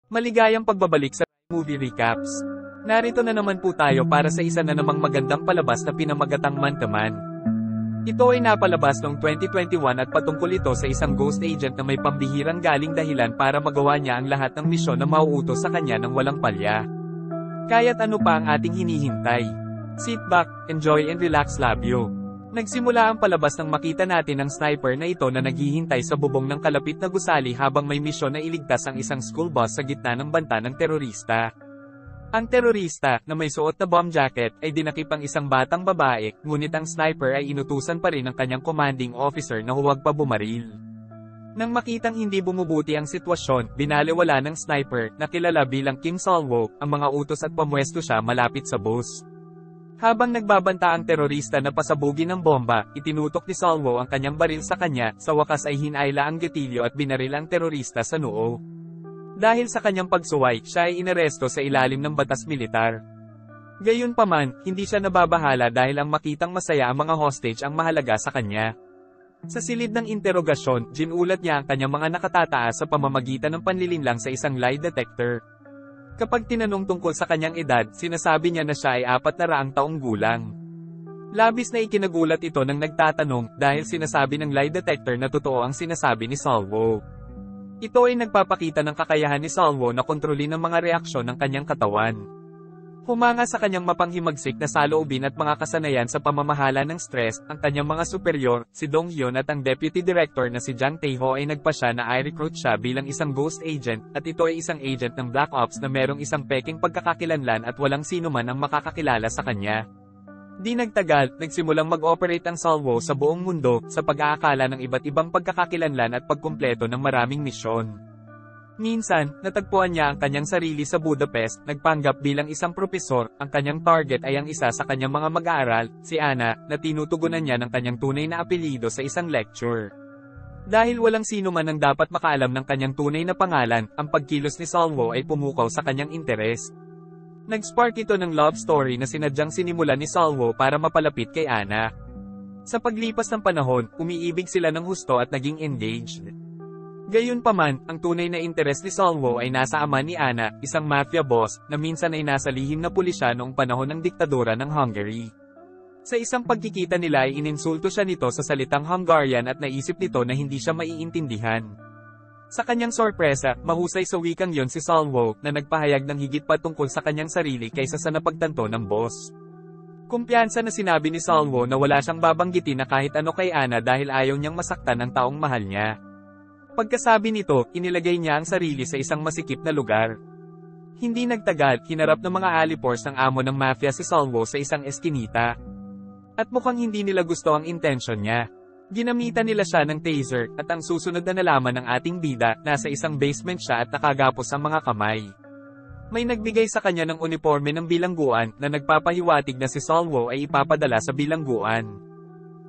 Maligayang pagbabalik sa movie recaps. Narito na naman po tayo para sa isa na namang magandang palabas na pinamagatang Man to Man. Ito ay napalabas noong 2021 at patungkol ito sa isang ghost agent na may pambihirang galing dahilan para magawa niya ang lahat ng misyon na mauutos sa kanya ng walang palya. Kaya't ano pa ang ating hinihintay? Sit back, enjoy and relax labyo. Nagsimula ang palabas nang makita natin ang sniper na ito na naghihintay sa bubong ng kalapit na gusali habang may misyon na iligtas ang isang school bus sa gitna ng banta ng terorista. Ang terorista, na may suot na bomb jacket, ay dinakip ang isang batang babae, ngunit ang sniper ay inutusan pa rin ng kanyang commanding officer na huwag pa bumaril. Nang makitang hindi bumubuti ang sitwasyon, binaliwala ng sniper, na kilala bilang Kim Salwo, ang mga utos at pamwesto siya malapit sa bus. Habang nagbabanta ang terorista na pasabugin ng bomba, itinutok ni Salwo ang kanyang baril sa kanya, sa wakas ay hinayla ang gatilyo at binaril ang terorista sa noo. Dahil sa kanyang pagsuway, siya ay inaresto sa ilalim ng batas militar. Gayunpaman, hindi siya nababahala dahil ang makitang masaya ang mga hostage ang mahalaga sa kanya. Sa silid ng interogasyon, ginulat niya ang kanyang mga nakatataas sa pamamagitan ng panlilinlang sa isang lie detector. Kapag tinanong tungkol sa kanyang edad, sinasabi niya na siya ay 400 taong gulang. Labis na ikinagulat ito nang nagtatanong, dahil sinasabi ng lie detector na totoo ang sinasabi ni Salwo. Ito ay nagpapakita ng kakayahan ni Salwo na kontrolin ang mga reaksyon ng kanyang katawan. Humanga sa kanyang mapanghimagsik na saloobin at mga kasanayan sa pamamahala ng stress, ang kanyang mga superior, si Dong Hyun at ang deputy director na si Jang Tae-ho ay nagpasya na i-recruit siya bilang isang ghost agent, at ito ay isang agent ng Black Ops na merong isang peking pagkakakilanlan at walang sino man ang makakakilala sa kanya. Di nagtagal, nagsimulang mag-operate ang Salwo sa buong mundo, sa pag-aakala ng iba't ibang pagkakakilanlan at pagkumpleto ng maraming misyon. Minsan, natagpuan niya ang kanyang sarili sa Budapest, nagpanggap bilang isang propesor, ang kanyang target ay ang isa sa kanyang mga mag-aaral, si Anna, na tinutugunan niya ng kanyang tunay na apelyido sa isang lecture. Dahil walang sino man ang dapat makaalam ng kanyang tunay na pangalan, ang pagkilos ni Salwo ay pumukaw sa kanyang interes. Nag-spark ito ng love story na sinadyang sinimulan ni Salwo para mapalapit kay Anna. Sa paglipas ng panahon, umiibig sila ng husto at naging engaged. Gayunpaman, ang tunay na interes ni Salwo ay nasa ama ni Anna, isang mafia boss, na minsan ay nasa lihim na pulisya noong panahon ng diktadura ng Hungary. Sa isang pagkikita nila ay ininsulto siya nito sa salitang Hungarian at naisip nito na hindi siya maiintindihan. Sa kanyang sorpresa, mahusay sa wikang yon si Salwo, na nagpahayag ng higit pa tungkol sa kanyang sarili kaysa sa napagtanto ng boss. Kumpiyansa na sinabi ni Salwo na wala siyang babanggitin na kahit ano kay Anna dahil ayaw niyang masaktan ang taong mahal niya. Pagkasabi nito, inilagay niya ang sarili sa isang masikip na lugar. Hindi nagtagal, hinarap ng mga alipors ng amo ng mafia si Salwo sa isang eskinita. At mukhang hindi nila gusto ang intensyon niya. Ginamitan nila siya ng taser, at ang susunod na nalaman ng ating bida, nasa isang basement siya at nakagapos ang mga kamay. May nagbigay sa kanya ng uniforme ng bilangguan, na nagpapahiwatig na si Salwo ay ipapadala sa bilangguan.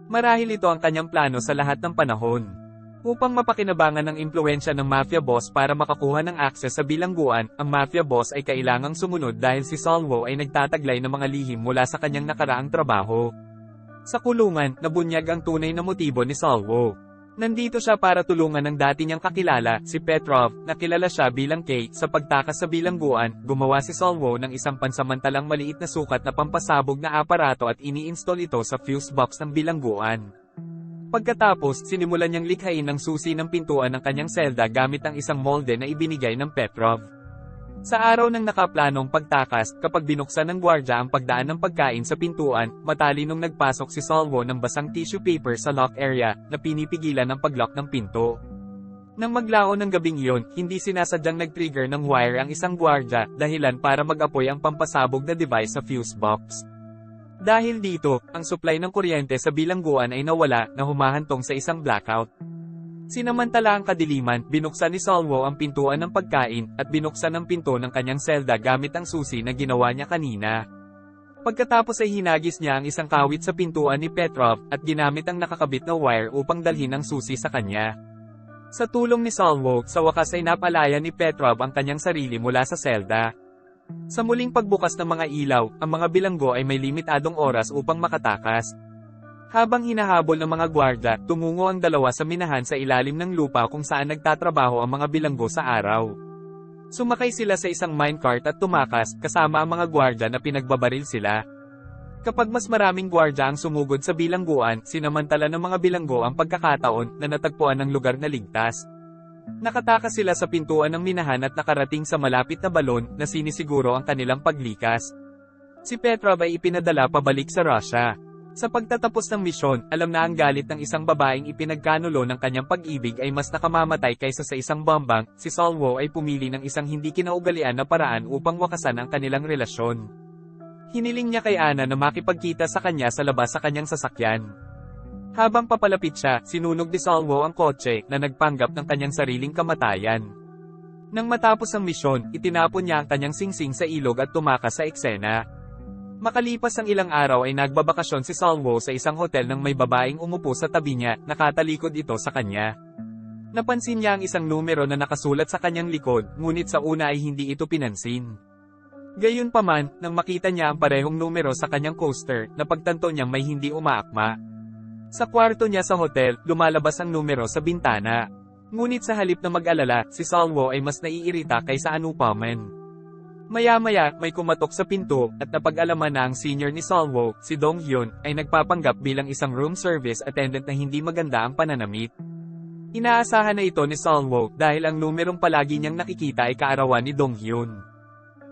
Marahil ito ang kanyang plano sa lahat ng panahon. Upang mapakinabangan ng impluwensya ng mafia boss para makakuha ng access sa bilangguan, ang mafia boss ay kailangang sumunod dahil si Salwo ay nagtataglay ng mga lihim mula sa kanyang nakaraang trabaho. Sa kulungan, nabunyag ang tunay na motibo ni Salwo. Nandito siya para tulungan ng dati niyang kakilala, si Petrov, na kilala siya bilang Kate, sa pagtakas sa bilangguan. Gumawa si Salwo ng isang pansamantalang maliit na sukat na pampasabog na aparato at ini-install ito sa fuse box ng bilangguan. Pagkatapos, sinimulan niyang likhain ang susi ng pintuan ng kanyang selda gamit ang isang molde na ibinigay ng Petrov. Sa araw ng nakaplanong pagtakas, kapag binuksan ng gwardya ang pagdaan ng pagkain sa pintuan, matalinong nagpasok si Salwo ng basang tissue paper sa lock area, na pinipigilan ang paglock ng pinto. Nang maglaon ng gabing iyon, hindi sinasadyang nag-trigger ng wire ang isang gwardya, dahilan para mag-apoy ang pampasabog na device sa fuse box. Dahil dito, ang supply ng kuryente sa bilangguan ay nawala, na humahantong sa isang blackout. Sinamantala ang kadiliman, binuksan ni Salwo ang pintuan ng pagkain, at binuksan ang pinto ng kanyang selda gamit ang susi na ginawa niya kanina. Pagkatapos ay hinagis niya ang isang kawit sa pintuan ni Petrov, at ginamit ang nakakabit na wire upang dalhin ang susi sa kanya. Sa tulong ni Salwo, sa wakas ay napalaya ni Petrov ang kanyang sarili mula sa selda. Sa muling pagbukas ng mga ilaw, ang mga bilanggo ay may limitadong oras upang makatakas. Habang hinahabol ng mga gwardya, tumungo ang dalawa sa minahan sa ilalim ng lupa kung saan nagtatrabaho ang mga bilanggo sa araw. Sumakay sila sa isang minecart at tumakas, kasama ang mga gwardya na pinagbabaril sila. Kapag mas maraming gwardya ang sumugod sa bilangguan, sinamantala ng mga bilanggo ang pagkakataon na natagpuan ng lugar na ligtas. Nakatakas sila sa pintuan ng minahan at nakarating sa malapit na balon na sinisiguro ang kanilang paglikas. Si Petrov ay ipinadala pabalik sa Russia. Sa pagtatapos ng misyon, alam na ang galit ng isang babaeng ipinagkanulo ng kanyang pag-ibig ay mas nakamamatay kaysa sa isang bombang, si Salvo ay pumili ng isang hindi kinaugalian na paraan upang wakasan ang kanilang relasyon. Hiniling niya kay Anna na makipagkita sa kanya sa labas sa kanyang sasakyan. Habang papalapit siya, sinunog ni Salvo ang kotse na nagpanggap ng kanyang sariling kamatayan. Nang matapos ang misyon, itinapon niya ang kanyang singsing sa ilog at tumakas sa eksena. Makalipas ang ilang araw ay nagbabakasyon si Salvo sa isang hotel nang may babaeng umupo sa tabi niya, nakatalikod ito sa kanya. Napansin niya ang isang numero na nakasulat sa kanyang likod, ngunit sa una ay hindi ito pinansin. Gayunpaman, nang makita niya ang parehong numero sa kanyang coaster, napagtanto niyang may hindi umaakma. Sa kwarto niya sa hotel, lumalabas ang numero sa bintana. Ngunit sa halip na mag-alala, si Salvo ay mas naiirita kaysa anupaman. Maya-maya, may kumatok sa pinto, at napag-alaman na ang senior ni Salvo, si Dong Hyun, ay nagpapanggap bilang isang room service attendant na hindi maganda ang pananamit. Inaasahan na ito ni Salvo dahil ang numerong palagi niyang nakikita ay kaarawan ni Dong Hyun.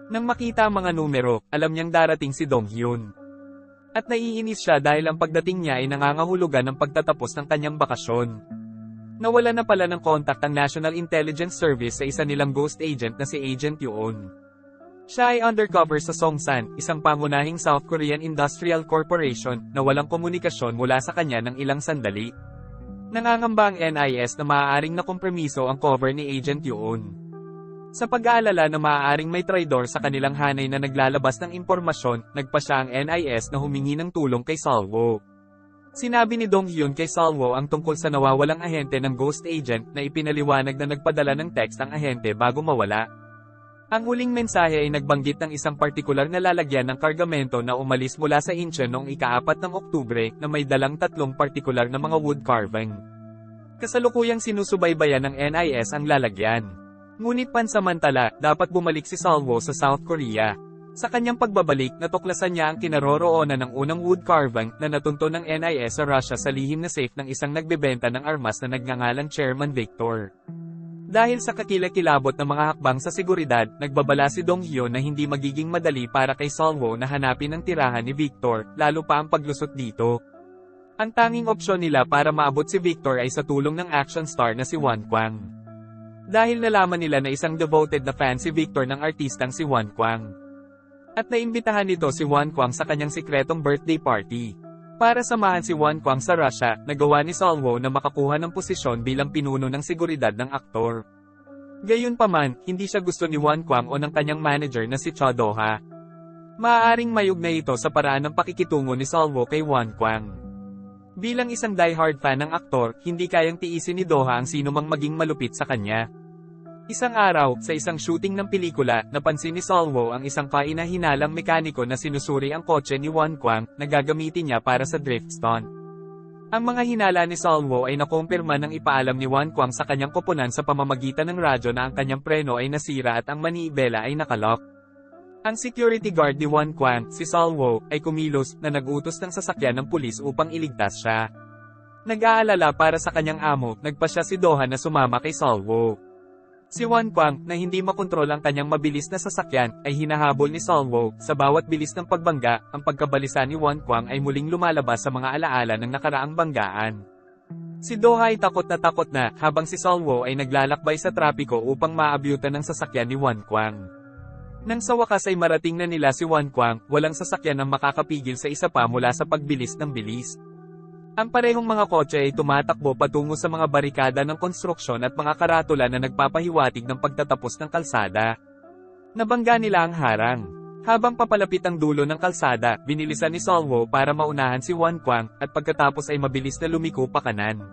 Nang makita ang mga numero, alam niyang darating si Dong Hyun. At naiinis siya dahil ang pagdating niya ay nangangahulugan ng pagtatapos ng kanyang bakasyon. Nawala na pala ng kontak ang National Intelligence Service sa isa nilang ghost agent na si Agent Yoon. Siya ay undercover sa Songsan, isang pangunahing South Korean Industrial Corporation, na walang komunikasyon mula sa kanya ng ilang sandali. Nangangamba ang NIS na maaaring nakompromiso ang cover ni Agent Yoon. Sa pag-aalala na maaaring may traidor sa kanilang hanay na naglalabas ng impormasyon, nagpa siya ang NIS na humingi ng tulong kay Salvo. Sinabi ni Dong Hyun kay Salvo ang tungkol sa nawawalang ahente ng ghost agent na ipinaliwanag na nagpadala ng text ang ahente bago mawala. Ang huling mensahe ay nagbanggit ng isang partikular na lalagyan ng kargamento na umalis mula sa Incheon noong ika-4 ng Oktubre na may dalang 3 partikular na mga wood carving. Kasalukuyang sinusubaybayan ng NIS ang lalagyan. Ngunit pansamantala, dapat bumalik si Salvo sa South Korea. Sa kanyang pagbabalik, natuklasan niya ang kinaroroonan ng unang wood carving na natunto ng NIS sa Russia sa lihim na safe ng isang nagbebenta ng armas na nagngangalang Chairman Victor. Dahil sa kakilakilabot ng mga hakbang sa seguridad, nagbabala si Dong Hyun na hindi magiging madali para kay Salvo na hanapin ang tirahan ni Victor, lalo pa ang paglusot dito. Ang tanging opsyon nila para maabot si Victor ay sa tulong ng action star na si Won Kwang. Dahil nalaman nila na isang devoted na fan si Victor ng artistang si Won Kwang. At naimbitahan nito si Won Kwang sa kanyang sikretong birthday party. Para samahan si Won Kwang sa Russia, nagawa ni Salvo na makakuha ng posisyon bilang pinuno ng seguridad ng aktor. Gayunpaman, hindi siya gusto ni Won Kwang o ng kanyang manager na si Cho Do-ha. Maaaring mayugnay ito sa paraan ng pakikitungo ni Salvo kay Won Kwang. Bilang isang die-hard fan ng aktor, hindi kayang tiisin ni Do-ha ang sinumang maging malupit sa kanya. Isang araw, sa isang shooting ng pelikula, napansin ni Salvo ang isang kainahinalang mekaniko na sinusuri ang kotse ni Won Kwang na gagamitin niya para sa drift stunt. Ang mga hinala ni Salvo ay nakumpirma nang ipaalam ni Won Kwang sa kanyang koponan sa pamamagitan ng radyo na ang kanyang preno ay nasira at ang manibela ay nakalock. Ang security guard ni Won Kwang, si Salvo, ay kumilos na nag-utos ng sasakyan ng pulis upang iligtas siya. Nag-aalala para sa kanyang amo, nagpa siya si Do-ha na sumama kay Salvo. Si Won Kwang, na hindi makontrol ang kanyang mabilis na sasakyan, ay hinahabol ni Salvo. Sa bawat bilis ng pagbangga, ang pagkabalisa ni Won Kwang ay muling lumalabas sa mga alaala ng nakaraang banggaan. Si Do-ha ay takot na, habang si Salvo ay naglalakbay sa trapiko upang maabyutan ng sasakyan ni Won Kwang. Nang sa wakas ay marating na nila si Won Kwang, walang sasakyan ang makakapigil sa isa pa mula sa pagbilis ng bilis. Ang parehong mga kotse ay tumatakbo patungo sa mga barikada ng konstruksyon at mga karatula na nagpapahiwatig ng pagtatapos ng kalsada. Nabangga nila ang harang. Habang papalapit ang dulo ng kalsada, binilisan ni Salvo para maunahan si Won Kwang, at pagkatapos ay mabilis na lumiko pa kanan.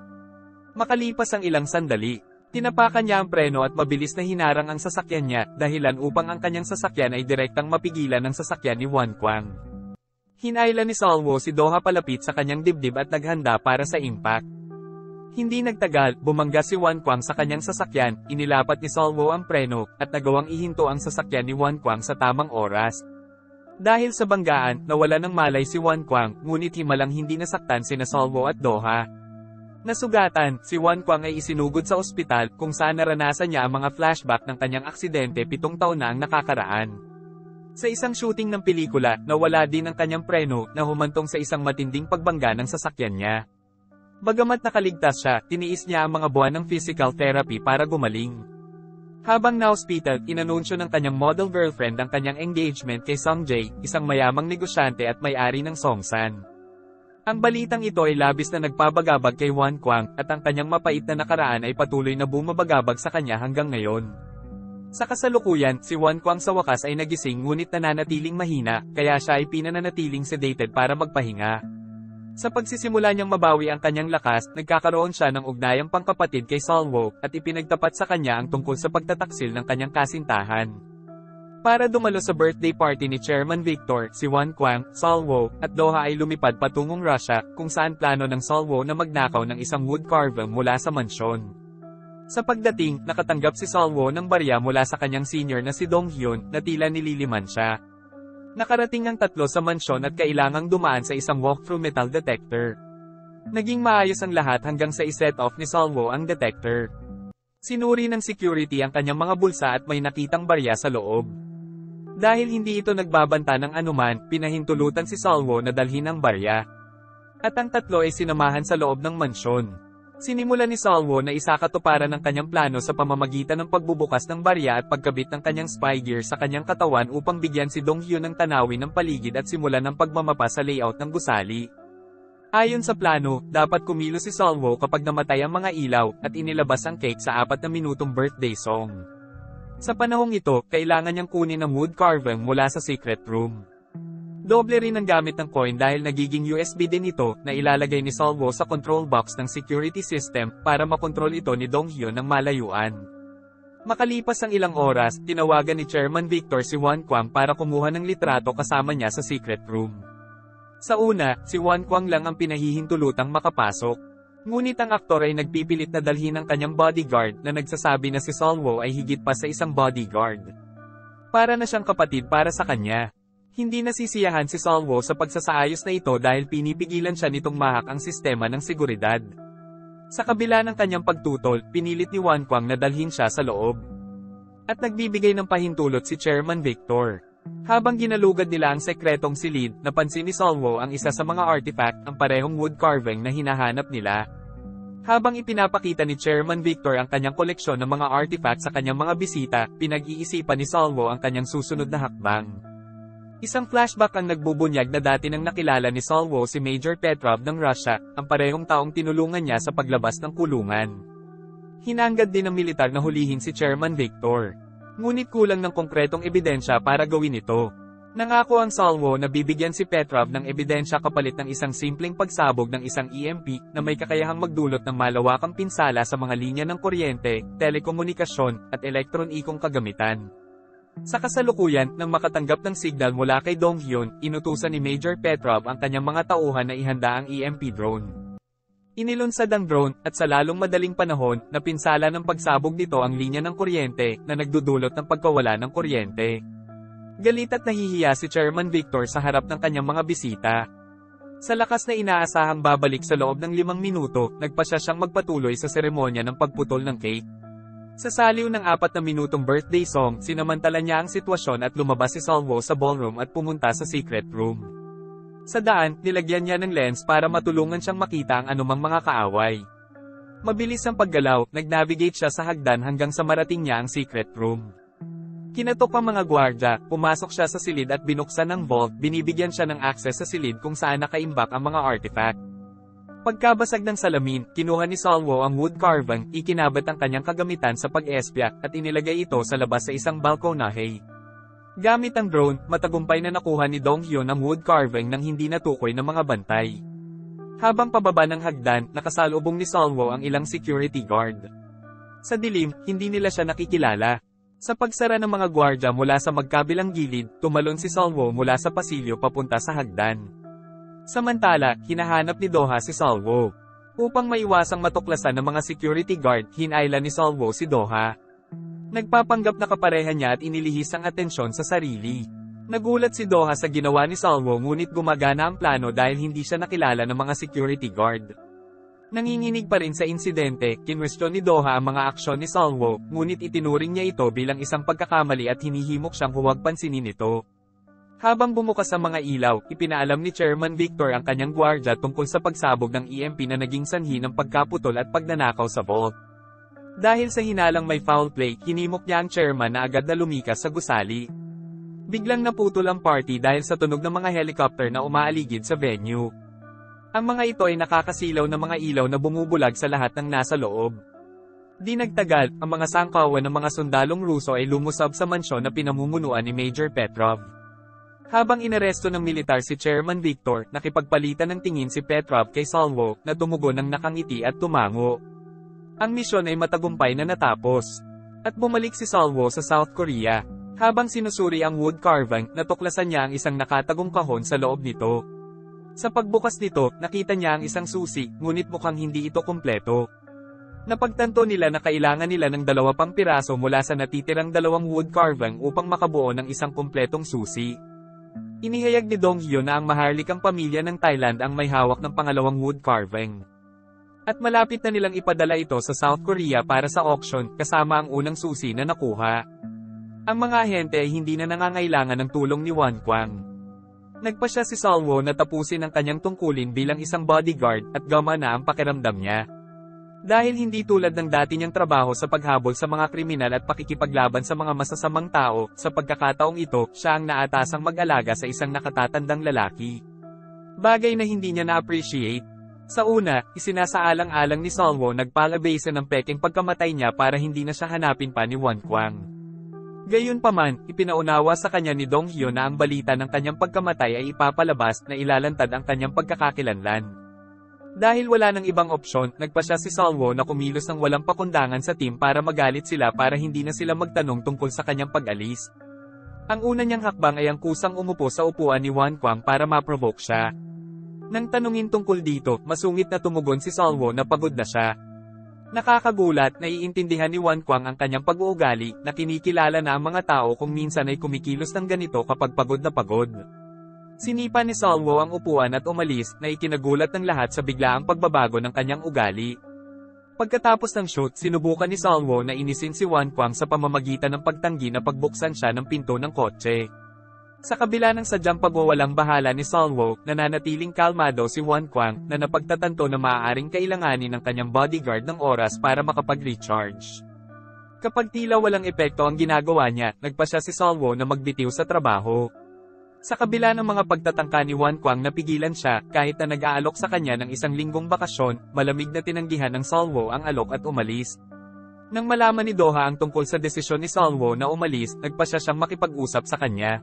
Makalipas ang ilang sandali, tinapakan niya ang preno at mabilis na hinarang ang sasakyan niya, dahilan upang ang kanyang sasakyan ay direktang mapigilan ng sasakyan ni Won Kwang. Hinailan ni Salvo si Do-ha palapit sa kanyang dibdib at naghanda para sa impact. Hindi nagtagal, bumangga si Wan Kuang sa kanyang sasakyan, inilapat ni Salvo ang preno, at nagawang ihinto ang sasakyan ni Wan Kuang sa tamang oras. Dahil sa banggaan, nawala ng malay si Wan Kuang, ngunit himalang hindi nasaktan sina Salvo at Doha. Nasugatan, si Wan Kuang ay isinugod sa ospital, kung saan naranasan niya ang mga flashback ng kanyang aksidente 7 taon na ang nakakaraan. Sa isang shooting ng pelikula, nawala din ang kanyang preno, na humantong sa isang matinding pagbangga ng sasakyan niya. Bagamat nakaligtas siya, tiniis niya ang mga buwan ng physical therapy para gumaling. Habang na-hospital, inanunsyo ng kanyang model girlfriend ang kanyang engagement kay Sung Jae, isang mayamang negosyante at may-ari ng Songsan. Ang balitang ito ay labis na nagpabagabag kay Wan Kuang, at ang kanyang mapait na nakaraan ay patuloy na bumabagabag sa kanya hanggang ngayon. Sa kasalukuyan, si Wan Kuang sa wakas ay nagising ngunit nananatiling mahina, kaya siya ay pinananatiling sedated para magpahinga. Sa pagsisimula niyang mabawi ang kanyang lakas, nagkakaroon siya ng ugnayang pangkapatid kay Salvo, at ipinagtapat sa kanya ang tungkol sa pagtataksil ng kanyang kasintahan. Para dumalo sa birthday party ni Chairman Victor, si Wan Kuang, Salvo, at Doha ay lumipad patungong Russia, kung saan plano ng Salvo na magnakaw ng isang wood carving mula sa mansyon. Sa pagdating, nakatanggap si Salvo ng barya mula sa kanyang senior na si Dong Hyun, na tila nililiman siya. Nakarating ang tatlo sa mansyon at kailangang dumaan sa isang walkthrough metal detector. Naging maayos ang lahat hanggang sa iset off ni Salvo ang detector. Sinuri ng security ang kanyang mga bulsa at may nakitang barya sa loob. Dahil hindi ito nagbabanta ng anuman, pinahintulutan si Salvo na dalhin ang barya. At ang tatlo ay sinamahan sa loob ng mansyon. Sinimula ni Salvo na isakatuparan ng kanyang plano sa pamamagitan ng pagbubukas ng barya at pagkabit ng kanyang spy gear sa kanyang katawan upang bigyan si Dong Hyun ng tanawin ng paligid at simulan ng pagmamapa sa layout ng gusali. Ayon sa plano, dapat kumilos si Salvo kapag namatay ang mga ilaw, at inilabas ang cake sa 4 na minutong birthday song. Sa panahong ito, kailangan niyang kunin ang wood carving mula sa secret room. Doble rin ang gamit ng coin dahil nagiging USB din ito, na ilalagay ni Salvo sa control box ng security system, para makontrol ito ni Dong Hyun ng malayuan. Makalipas ang ilang oras, tinawagan ni Chairman Victor si Wan Kuang para kumuha ng litrato kasama niya sa secret room. Sa una, si Wan Kuang lang ang pinahihintulutang makapasok. Ngunit ang aktor ay nagpipilit na dalhin ang kanyang bodyguard, na nagsasabi na si Salvo ay higit pa sa isang bodyguard. Para na siyang kapatid para sa kanya. Hindi nasisiyahan si Salvo sa pagsasaayos na ito dahil pinipigilan siya nitong mahak ang sistema ng seguridad. Sa kabila ng kanyang pagtutol, pinilit ni Wan Kuang na dalhin siya sa loob. At nagbibigay ng pahintulot si Chairman Victor. Habang ginalugad nila ang sekretong silid, napansin ni Salvo ang isa sa mga artifact, ang parehong wood carving na hinahanap nila. Habang ipinapakita ni Chairman Victor ang kanyang koleksyon ng mga artifact sa kanyang mga bisita, pinag-iisipan ni Salvo ang kanyang susunod na hakbang. Isang flashback ang nagbubunyag na dati nang nakilala ni Salvo si Major Petrov ng Russia, ang parehong taong tinulungan niya sa paglabas ng kulungan. Hinanggad din ng militar na hulihin si Chairman Victor. Ngunit kulang ng konkretong ebidensya para gawin ito. Nangako ang Salvo na bibigyan si Petrov ng ebidensya kapalit ng isang simpleng pagsabog ng isang EMP, na may kakayahang magdulot ng malawakang pinsala sa mga linya ng kuryente, telekomunikasyon, at elektronikong kagamitan. Sa kasalukuyan, nang makatanggap ng signal mula kay Dong Hyun, inutusan ni Major Petrov ang kanyang mga tauhan na ihanda ang EMP drone. Inilunsad ang drone, at sa lalong madaling panahon, napinsala ng pagsabog nito ang linya ng kuryente, na nagdudulot ng pagkawala ng kuryente. Galit at nahihiya si Chairman Victor sa harap ng kanyang mga bisita. Sa lakas na inaasahang babalik sa loob ng 5 minuto, nagpasya siyang magpatuloy sa seremonya ng pagputol ng cake. Sa saliw ng 4 na minutong birthday song, sinamantala niya ang sitwasyon at lumabas si Salvo sa ballroom at pumunta sa secret room. Sa daan, nilagyan niya ng lens para matulungan siyang makita ang anumang mga kaaway. Mabilis ang paggalaw, nag-navigate siya sa hagdan hanggang sa marating niya ang secret room. Kinatok ang mga gwardya, pumasok siya sa silid at binuksan ang vault, binibigyan siya ng access sa silid kung saan nakaimbak ang mga artifact. Pagkabasag ng salamin, kinuha ni Salvo ang wood carving, ikinabat ang kanyang kagamitan sa pag-espya, at inilagay ito sa labas sa isang balkonahe. Gamit ang drone, matagumpay na nakuha ni Dong Hyun ang wood carving nang hindi natukoy ng mga bantay. Habang pababa ng hagdan, nakasalubong ni Salvo ang ilang security guard. Sa dilim, hindi nila siya nakikilala. Sa pagsara ng mga gwardya mula sa magkabilang gilid, tumalon si Salvo mula sa pasilyo papunta sa hagdan. Samantala, hinahanap ni Doha si Salvo. Upang maiwasang matuklasan ng mga security guard, hinayla ni Salvo si Doha. Nagpapanggap na kapareha niya at inilihis ang atensyon sa sarili. Nagulat si Doha sa ginawa ni Salvo ngunit gumagana ang plano dahil hindi siya nakilala ng mga security guard. Nanginginig pa rin sa insidente, kinwestiyon ni Doha ang mga aksyon ni Salvo, ngunit itinuring niya ito bilang isang pagkakamali at hinihimok siyang huwag pansinin ito. Habang bumukas ang mga ilaw, ipinaalam ni Chairman Victor ang kanyang gwardya tungkol sa pagsabog ng EMP na naging sanhi ng pagkaputol at pagnanakaw sa vault. Dahil sa hinalang may foul play, hinimok niya ang chairman na agad na lumikas sa gusali. Biglang naputol ang party dahil sa tunog ng mga helicopter na umaaligid sa venue. Ang mga ito ay nakakasilaw ng mga ilaw na bumubulag sa lahat ng nasa loob. Di nagtagal, ang mga sangkawan ng mga sundalong Ruso ay lumusab sa mansyon na pinamumunuan ni Major Petrov. Habang inaresto ng militar si Chairman Victor, nakipagpalitan ng tingin si Petrov kay Salvo, na tumugon ng nakangiti at tumango. Ang misyon ay matagumpay na natapos. At bumalik si Salvo sa South Korea. Habang sinusuri ang wood carving, natuklasan niya ang isang nakatagong kahon sa loob nito. Sa pagbukas nito, nakita niya ang isang susi, ngunit mukhang hindi ito kumpleto. Napagtanto nila na kailangan nila ng 2 pang piraso mula sa natitirang 2 wood carving upang makabuo ng isang kumpletong susi. Inihayag ni Dong Hyo na ang maharlikang pamilya ng Thailand ang may hawak ng pangalawang wood carving. At malapit na nilang ipadala ito sa South Korea para sa auction, kasama ang unang susi na nakuha. Ang mga ahente ay hindi na nangangailangan ng tulong ni Wan Kwang. Nagpasya si Salvo na tapusin ang kanyang tungkulin bilang isang bodyguard at gumana ang pakiramdam niya. Dahil hindi tulad ng dati niyang trabaho sa paghabol sa mga kriminal at pakikipaglaban sa mga masasamang tao, sa pagkakataong ito, siya ang naatasang mag-alaga sa isang nakatatandang lalaki. Bagay na hindi niya na-appreciate. Sa una, isinasaalang-alang ni Salvo nagpalabase ng peking pagkamatay niya para hindi na siya hanapin pa ni Wan Kwang. Gayunpaman, ipinaunawa sa kanya ni Dong Hyo na ang balita ng kanyang pagkamatay ay ipapalabas na ilalantad ang kanyang pagkakakilanlan. Dahil wala ng ibang opsyon, nagpasya si Salvo na kumilos ng walang pakundangan sa team para magalit sila para hindi na sila magtanong tungkol sa kanyang pag-alis. Ang una niyang hakbang ay ang kusang umupo sa upuan ni Wan Kwang para ma-provoke siya. Nang tanungin tungkol dito, masungit na tumugon si Salvo na pagod na siya. Nakakagulat, naiintindihan ni Wan Kwang ang kanyang pag-uugali, na kinikilala na ang mga tao kung minsan ay kumikilos ng ganito kapag pagod na pagod. Sinipa ni Salvo ang upuan at umalis, na ikinagulat ng lahat sa biglaang pagbabago ng kanyang ugali. Pagkatapos ng shoot, sinubukan ni Salvo na inisin si Wan Kwang sa pamamagitan ng pagtanggi na pagbuksan siya ng pinto ng kotse. Sa kabila ng sadyang pagwawalang bahala ni Salvo, nananatiling kalmado si Wan Kwang, na napagtatanto na maaaring kailanganin ng kanyang bodyguard ng oras para makapag-recharge. Kapag tila walang epekto ang ginagawa niya, nagpasya si Salvo na magbitiw sa trabaho. Sa kabila ng mga pagtatangka ni Wan Kwang na pigilan siya, kahit na nag-aalok sa kanya ng 1 linggong bakasyon, malamig na tinanggihan ng Salvo ang alok at umalis. Nang malaman ni Doha ang tungkol sa desisyon ni Salvo na umalis, nagpasya siyang makipag-usap sa kanya.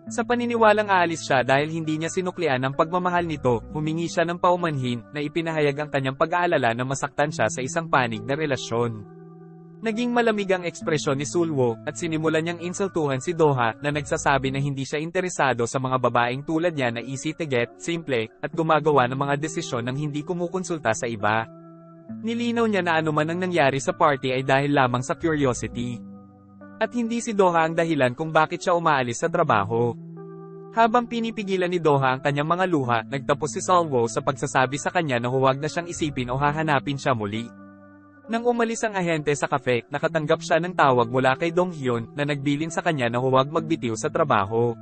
Sa paniniwalang aalis siya dahil hindi niya sinuklian ang pagmamahal nito, humingi siya ng paumanhin, na ipinahayag ang kanyang pag-aalala na masaktan siya sa isang panig na relasyon. Naging malamig ang ekspresyon ni Sulwo, at sinimulan niyang insultuhan si Doha, na nagsasabi na hindi siya interesado sa mga babaeng tulad niya na easy to get, simple, at gumagawa ng mga desisyon nang hindi kumukonsulta sa iba. Nilinaw niya na anuman ang nangyari sa party ay dahil lamang sa curiosity. At hindi si Doha ang dahilan kung bakit siya umaalis sa trabaho. Habang pinipigilan ni Doha ang kanyang mga luha, nagtapos si Salvo sa pagsasabi sa kanya na huwag na siyang isipin o hahanapin siya muli. Nang umalis ang ahente sa kafe, nakatanggap siya ng tawag mula kay Dong Hyun, na nagbilin sa kanya na huwag magbitiw sa trabaho.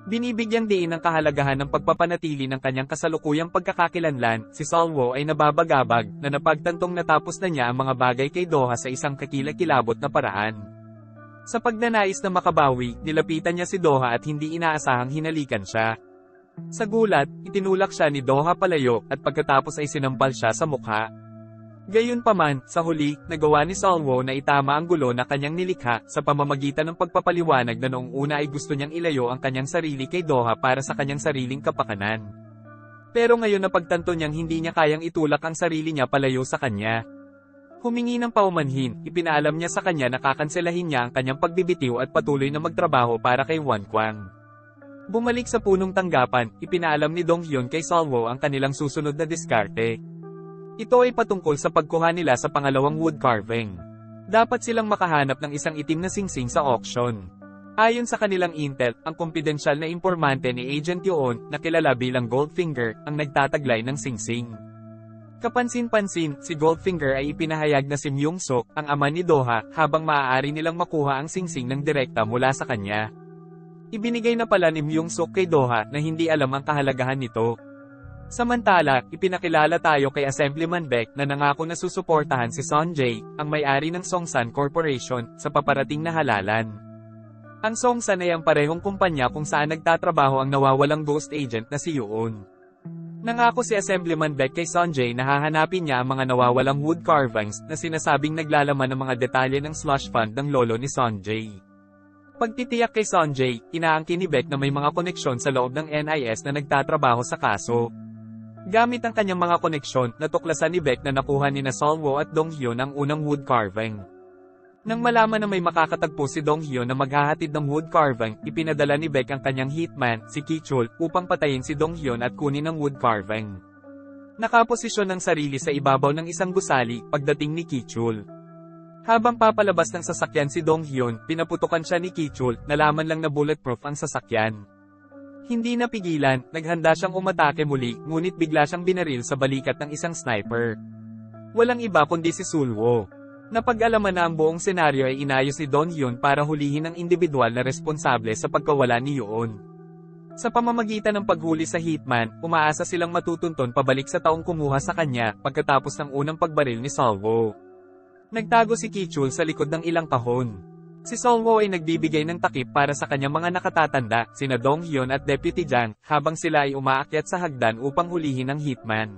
Binibigyang diin ang kahalagahan ng pagpapanatili ng kanyang kasalukuyang pagkakakilanlan, si Salvo ay nababagabag, na napagtantong natapos na niya ang mga bagay kay Doha sa isang kakilakilabot na paraan. Sa pagnanais na makabawi, nilapitan niya si Doha at hindi inaasahang hinalikan siya. Sa gulat, itinulak siya ni Doha palayo, at pagkatapos ay sinampal siya sa mukha. Gayunpaman, sa huli, nagawa ni Salvo na itama ang gulo na kanyang nilikha, sa pamamagitan ng pagpapaliwanag na noong una ay gusto niyang ilayo ang kanyang sarili kay Doha para sa kanyang sariling kapakanan. Pero ngayon napagtanto niyang hindi niya kayang itulak ang sarili niya palayo sa kanya. Humingi ng paumanhin, ipinaalam niya sa kanya na kakanselahin niya ang kanyang pagbibitiw at patuloy na magtrabaho para kay Wan Kwang. Bumalik sa punong tanggapan, ipinaalam ni Dong Hyun kay Salvo ang kanilang susunod na diskarte. Ito ay patungkol sa pagkuha nila sa pangalawang wood carving. Dapat silang makahanap ng isang itim na singsing sa auction. Ayon sa kanilang intel, ang kumpidensyal na impormante ni Agent Yoon, na kilala bilang Goldfinger, ang nagtataglay ng singsing. Kapansin-pansin, si Goldfinger ay ipinahayag na si Myung-suk, ang ama ni Doha, habang maaari nilang makuha ang singsing ng direkta mula sa kanya. Ibinigay na pala ni Myung-suk kay Doha na hindi alam ang kahalagahan nito. Samantala, ipinakilala tayo kay Assemblyman Baek na nangako na susuportahan si Son Jae, ang may-ari ng Songsan Corporation, sa paparating na halalan. Ang Songsan ay ang parehong kumpanya kung saan nagtatrabaho ang nawawalang ghost agent na si Yoon. Nangako si Assemblyman Baek kay Son Jae na hahanapin niya ang mga nawawalang wood carvings na sinasabing naglalaman ng mga detalye ng slush fund ng lolo ni Son Jae. Pagtitiyak kay Son Jae, inaangkin ni Baek na may mga koneksyon sa loob ng NIS na nagtatrabaho sa kaso. Gamit ang kanyang mga koneksyon, natuklasan ni Baek na nakuha ni Solwo at Dong Hyun ang unang wood carving. Nang malaman na may makakatagpo si Dong Hyun na maghahatid ng wood carving, ipinadala ni Baek ang kanyang hitman, si Ki-chul, upang patayin si Dong Hyun at kunin ang wood carving. Nakaposisyon ng sarili sa ibabaw ng isang gusali, pagdating ni Ki-chul. Habang papalabas ng sasakyan si Dong Hyun, pinaputukan siya ni Ki-chul, nalaman lang na bulletproof ang sasakyan. Hindi napigilan, naghanda siyang umatake muli, ngunit bigla siyang binaril sa balikat ng isang sniper. Walang iba kundi si Sulwo. Napag-alaman na ang buong senaryo ay inayos ni Don Hyun para hulihin ang individual na responsable sa pagkawala ni Yoon. Sa pamamagitan ng paghuli sa hitman, umaasa silang matutunton pabalik sa taong kumuha sa kanya, pagkatapos ng unang pagbaril ni Sulwo. Nagtago si Ki-chul sa likod ng ilang kahon. Si Solwo ay nagbibigay ng takip para sa kanyang mga nakatatanda, sina Dong Hyun at Deputy Jang, habang sila ay umaakyat sa hagdan upang hulihin ang hitman.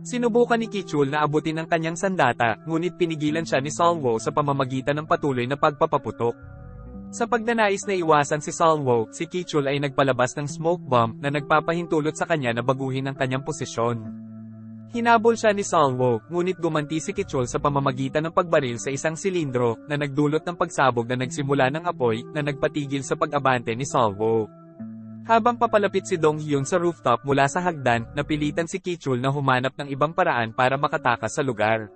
Sinubukan ni Ki-chul na abutin ang kanyang sandata, ngunit pinigilan siya ni Solwo sa pamamagitan ng patuloy na pagpapaputok. Sa pagnanais na iwasan si Solwo, si Ki-chul ay nagpalabas ng smoke bomb na nagpapahintulot sa kanya na baguhin ang kanyang posisyon. Hinabol siya ni Solwo, ngunit gumanti si Ki-chul sa pamamagitan ng pagbaril sa isang silindro, na nagdulot ng pagsabog na nagsimula ng apoy, na nagpatigil sa pag-abante ni Solwo. Habang papalapit si Dong Hyun sa rooftop mula sa hagdan, napilitan si Ki-chul na humanap ng ibang paraan para makatakas sa lugar.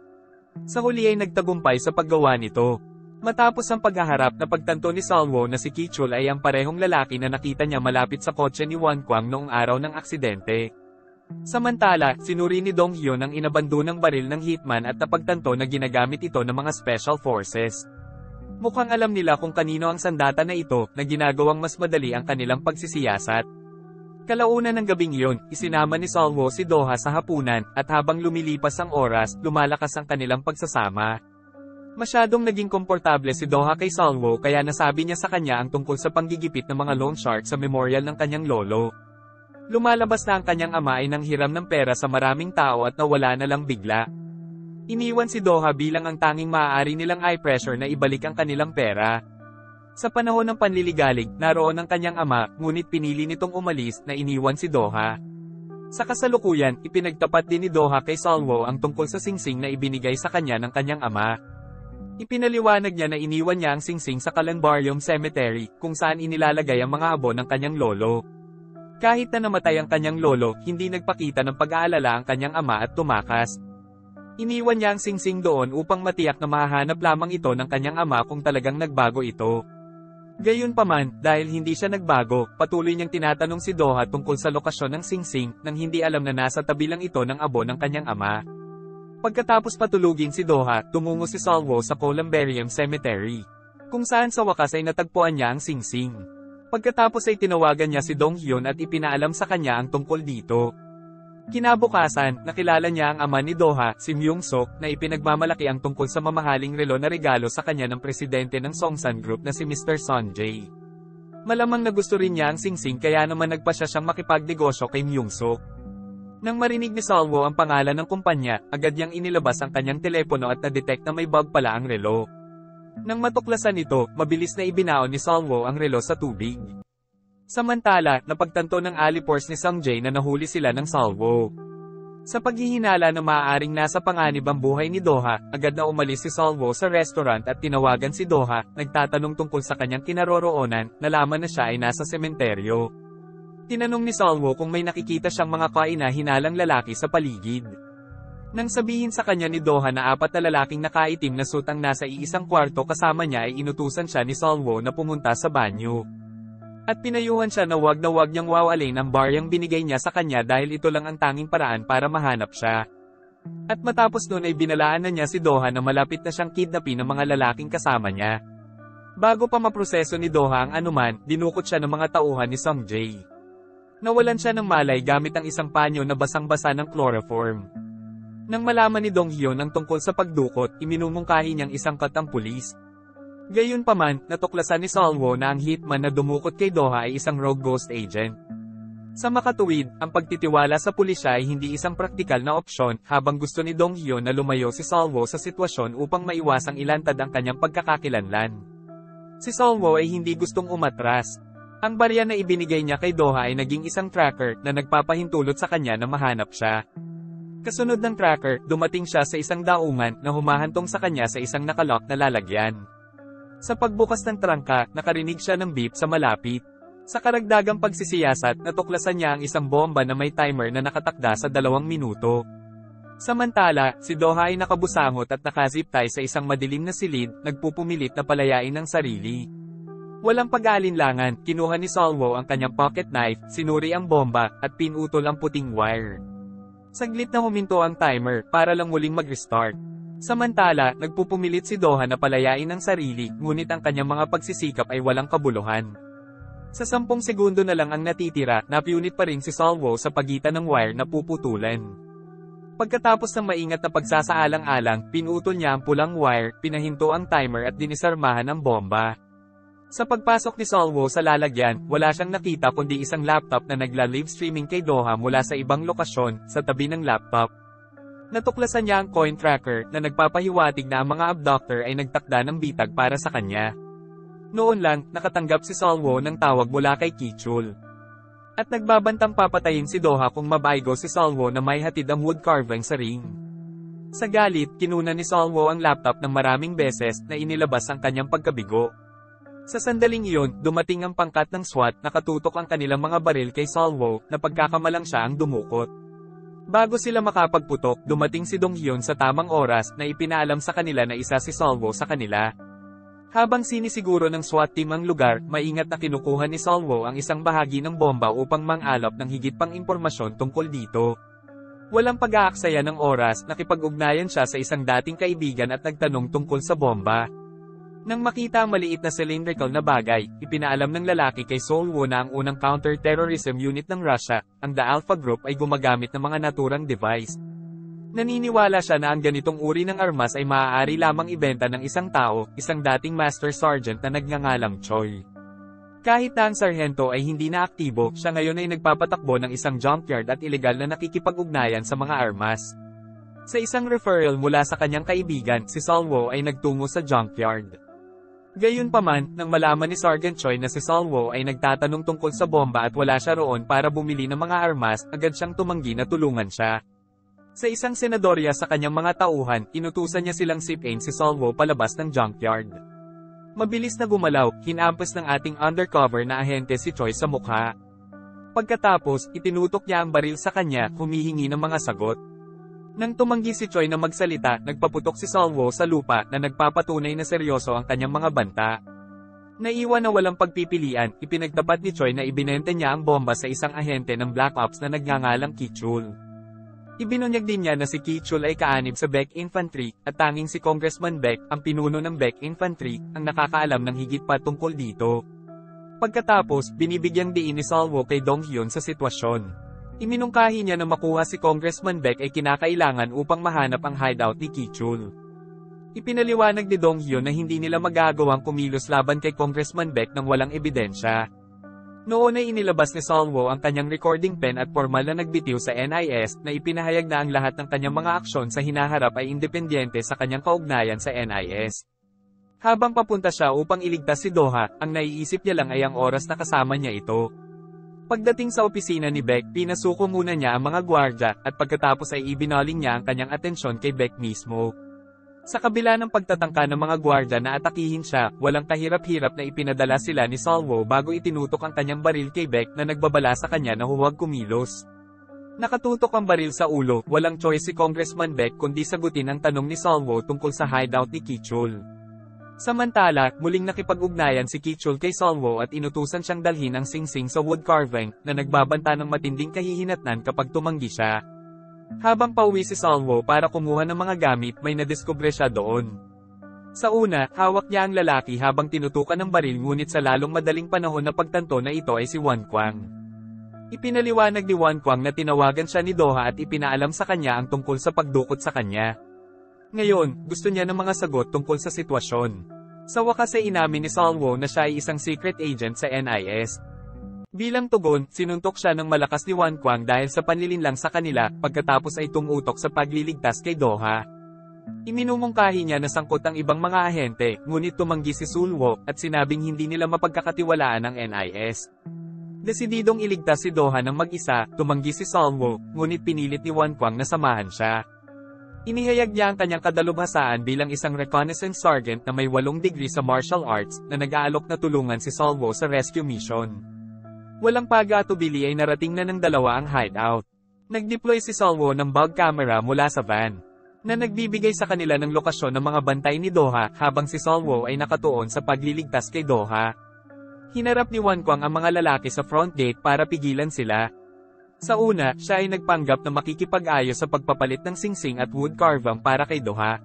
Sa huli ay nagtagumpay sa paggawa nito. Matapos ang paghaharap, na pagtanto ni Solwo na si Ki-chul ay ang parehong lalaki na nakita niya malapit sa kotse ni Won Kwang noong araw ng aksidente. Samantala, sinuri ni Dong Hyun ang inabandonang baril ng hitman at napagtanto na ginagamit ito ng mga special forces. Mukhang alam nila kung kanino ang sandata na ito, na ginagawang mas madali ang kanilang pagsisiyasat. Kalaunan ng gabing iyon, isinama ni Solwo si Doha sa hapunan, at habang lumilipas ang oras, lumalakas ang kanilang pagsasama. Masyadong naging komportable si Doha kay Solwo kaya nasabi niya sa kanya ang tungkol sa panggigipit ng mga loan shark sa memorial ng kanyang lolo. Lumalabas na ang kanyang ama ay nanghiram ng pera sa maraming tao at nawala na lang bigla. Iniwan si Doha bilang ang tanging maaari nilang eye pressure na ibalik ang kanilang pera. Sa panahon ng panliligalig, naroon ang kanyang ama, ngunit pinili nitong umalis na iniwan si Doha. Sa kasalukuyan, ipinagtapat din ni Doha kay Solwo ang tungkol sa singsing na ibinigay sa kanya ng kanyang ama. Ipinaliwanag niya na iniwan niya ang singsing sa Columbarium Cemetery, kung saan inilalagay ang mga abo ng kanyang lolo. Kahit na namatay ang kanyang lolo, hindi nagpakita ng pag-aalala ang kanyang ama at tumakas. Iniwan niya ang singsing doon upang matiyak na mahahanap lamang ito ng kanyang ama kung talagang nagbago ito. Gayunpaman, dahil hindi siya nagbago, patuloy niyang tinatanong si Doha tungkol sa lokasyon ng singsing, nang hindi alam na nasa tabi lang ito ng abo ng kanyang ama. Pagkatapos patulugin si Doha, tumungo si Solwo sa Columbarium Cemetery, kung saan sa wakas ay natagpuan niya ang singsing. Pagkatapos ay tinawagan niya si Dong Hyun at ipinaalam sa kanya ang tungkol dito. Kinabukasan, nakilala niya ang ama ni Doha, si Myung-suk, na ipinagmamalaki ang tungkol sa mamahaling relo na regalo sa kanya ng presidente ng Songsan Group na si Mr. Son Jae. Malamang na gusto rin niya ang singsing kaya naman nagpasya siyang makipagnegosyo kay Myung-suk. Nang marinig ni Solwo ang pangalan ng kumpanya, agad niyang inilabas ang kanyang telepono at na-detect na may bug pala ang relo. Nang matuklasan ito, mabilis na ibinaon ni Solwo ang relo sa tubig. Samantala, napagtanto ng alipors ni Sung Jae na nahuli sila ng Solwo. Sa paghihinala na maaaring nasa panganib ang buhay ni Doha, agad na umalis si Solwo sa restaurant at tinawagan si Doha, nagtatanong tungkol sa kanyang kinaroroonan, nalaman na siya ay nasa sementeryo. Tinanong ni Solwo kung may nakikita siyang mga kaina-hinalang lalaki sa paligid. Nang sabihin sa kanya ni Doha na 4 na lalaking nakaitim na suit ang nasa iisang kwarto kasama niya ay inutusan siya ni Salwo na pumunta sa banyo. At pinayuhan siya na wag niyang wawalin ang baryang binigay niya sa kanya dahil ito lang ang tanging paraan para mahanap siya. At matapos nun ay binalaan na niya si Doha na malapit na siyang kidnapin ng mga lalaking kasama niya. Bago pa maproseso ni Doha ang anuman, dinukot siya ng mga tauhan ni Sung Jae. Nawalan siya ng malay gamit ang isang panyo na basang-basa ng chloroform. Nang malaman ni Dong Hyun ang tungkol sa pagdukot, iminumungkahi niyang isangkat ang pulis. Gayunpaman, natuklasan ni Salwo na ang hitman na dumukot kay Doha ay isang rogue ghost agent. Sa makatuwid, ang pagtitiwala sa pulisya ay hindi isang praktikal na opsyon, habang gusto ni Dong Hyun na lumayo si Salwo sa sitwasyon upang maiwasang ilantad ang kanyang pagkakakilanlan. Si Salwo ay hindi gustong umatras. Ang barya na ibinigay niya kay Doha ay naging isang tracker na nagpapahintulot sa kanya na mahanap siya. Kasunod ng tracker, dumating siya sa isang daungan na humahantong sa kanya sa isang nakalock na lalagyan. Sa pagbukas ng trangka, nakarinig siya ng beep sa malapit. Sa karagdagang pagsisiyasat, natuklasan niya ang isang bomba na may timer na nakatakda sa 2 minuto. Samantala, si Doha ay nakabusangot at nakazip tie sa isang madilim na silid, nagpupumilit na palayain ang sarili. Walang pag-aalinlangan, kinuha ni Salwo ang kanyang pocket knife, sinuri ang bomba, at pinutol ang puting wire. Saglit na huminto ang timer, para lang muling mag-restart. Samantala, nagpupumilit si Doha na palayain ang sarili, ngunit ang kanyang mga pagsisikap ay walang kabuluhan. Sa 10 segundo na lang ang natitira, napiunit pa rin si Salwo sa pagitan ng wire na puputulan. Pagkatapos ng maingat na pagsasaalang-alang, pinutol niya ang pulang wire, pinahinto ang timer at dinisarmahan ang bomba. Sa pagpasok ni Salwo sa lalagyan, wala siyang nakita kundi isang laptop na nagla-live streaming kay Doha mula sa ibang lokasyon, sa tabi ng laptop. Natuklasan niya ang coin tracker na nagpapahiwatig na ang mga abductor ay nagtakda ng bitag para sa kanya. Noon lang, nakatanggap si Salwo ng tawag mula kay Kichul. At nagbabantang papatayin si Doha kung mabaigo si Salwo na may hatid ang wood carving sa ring. Sa galit, kinuna ni Salwo ang laptop ng maraming beses na inilabas ang kanyang pagkabigo. Sa sandaling iyon, dumating ang pangkat ng SWAT, nakatutok ang kanilang mga baril kay Salwo, na pagkakamalang siya ang dumukot. Bago sila makapagputok, dumating si Dong Hyun sa tamang oras na ipinaalam sa kanila na isa si Salwo sa kanila. Habang sinisiguro ng SWAT team ang lugar, maingat na kinukuha ni Salwo ang isang bahagi ng bomba upang mang-alap ng higit pang impormasyon tungkol dito. Walang pag-aaksaya ng oras, nakipag-ugnayan siya sa isang dating kaibigan at nagtanong tungkol sa bomba. Nang makita ang maliit na cylindrical na bagay, ipinaalam ng lalaki kay Salwo na ang unang counter-terrorism unit ng Russia, ang The Alpha Group ay gumagamit ng mga naturang device. Naniniwala siya na ang ganitong uri ng armas ay maaari lamang ibenta ng isang tao, isang dating Master Sergeant na nagngangalang Choi. Kahit na ang sarhento ay hindi na aktibo, siya ngayon ay nagpapatakbo ng isang junkyard at ilegal na nakikipag-ugnayan sa mga armas. Sa isang referral mula sa kanyang kaibigan, si Salwo ay nagtungo sa junkyard. Gayunpaman, nang malaman ni Sergeant Choi na si Salwo ay nagtatanong tungkol sa bomba at wala siya roon para bumili ng mga armas, agad siyang tumanggi na tulungan siya. Sa isang senadorya sa kanyang mga tauhan, inutusan niya silang sipain si Salwo palabas ng junkyard. Mabilis na gumalaw, hinampas ng ating undercover na ahente si Choi sa mukha. Pagkatapos, itinutok niya ang baril sa kanya, humihingi ng mga sagot. Nang tumanggi si Choi na magsalita, nagpaputok si Salwo sa lupa na nagpapatunay na seryoso ang kanyang mga banta. Naiwan na walang pagpipilian, ipinagtapat ni Choi na ibinente niya ang bomba sa isang ahente ng Black Ops na nagngangalang Kichul. Ibinunyag din niya na si Kichul ay kaanib sa Baek Infantry, at tanging si Congressman Baek, ang pinuno ng Baek Infantry, ang nakakaalam ng higit pa tungkol dito. Pagkatapos, binibigyang diin ni Salwo kay Dong Hyun sa sitwasyon. Iminungkahi niya na makuha si Congressman Baek ay kinakailangan upang mahanap ang hideout ni Kichul. Ipinaliwanag ni Dong Hyun na hindi nila magagawang kumilos laban kay Congressman Baek nang walang ebidensya. Noon ay inilabas ni Salwo ang kanyang recording pen at formal na nagbitiw sa NIS na ipinahayag na ang lahat ng kanyang mga aksyon sa hinaharap ay independyente sa kanyang kaugnayan sa NIS. Habang papunta siya upang iligtas si Doha, ang naiisip niya lang ay ang oras na kasama niya ito. Pagdating sa opisina ni Baek, pinasuko muna niya ang mga gwardya, at pagkatapos ay ibinaling niya ang kanyang atensyon kay Baek mismo. Sa kabila ng pagtatangka ng mga gwardya na atakihin siya, walang kahirap-hirap na ipinadala sila ni Salwo bago itinutok ang kanyang baril kay Baek na nagbabala sa kanya na huwag kumilos. Nakatutok ang baril sa ulo, walang choice si Congressman Beck kundi sagutin ang tanong ni Salvo tungkol sa hideout ni Kichul. Samantala, muling nakipag-ugnayan si Kichul kay Salvo at inutusan siyang dalhin ang singsing sa wood carving na nagbabanta ng matinding kahihinatnan kapag tumanggi siya. Habang pauwi si Salvo para kumuha ng mga gamit, may nadiskubre siya doon. Sa una, hawak niya ang lalaki habang tinutukan ng baril, ngunit sa lalong madaling panahon na pagtanto na ito ay si Wan Kwang. Ipinaliwanag ni Wan Kwang na tinawagan siya ni Doha at ipinaalam sa kanya ang tungkol sa pagdukot sa kanya. Ngayon, gusto niya ng mga sagot tungkol sa sitwasyon. Sa wakas ay inamin ni Salvo na siya ay isang secret agent sa NIS. Bilang tugon, sinuntok siya ng malakas ni Wan Kwang dahil sa panlilinlang sa kanila, pagkatapos ay tumutok sa pagliligtas kay Doha. Iminumungkahi niya na sangkot ang ibang mga ahente, ngunit tumanggi si Sulwo, at sinabing hindi nila mapagkakatiwalaan ang NIS. Desididong iligtas si Doha ng mag-isa, tumanggi si Sulwo, ngunit pinilit ni Wan Kwang na samahan siya. Inihayag niya ang kanyang kadalubhasaan bilang isang reconnaissance sergeant na may 8 degree sa martial arts, na nag-aalok na tulungan si Sulwo sa rescue mission. Walang pag-atubili ay narating na ng dalawa ang hideout. Nag-deploy si Sulwo ng bug camera mula sa van, na nagbibigay sa kanila ng lokasyon ng mga bantay ni Doha, habang si Sulwo ay nakatuon sa pagliligtas kay Doha. Hinarap ni Wan Kwang ang mga lalaki sa front gate para pigilan sila. Sa una, siya ay nagpanggap na makikipag-ayos sa pagpapalit ng singsing at wood carving para kay Doha.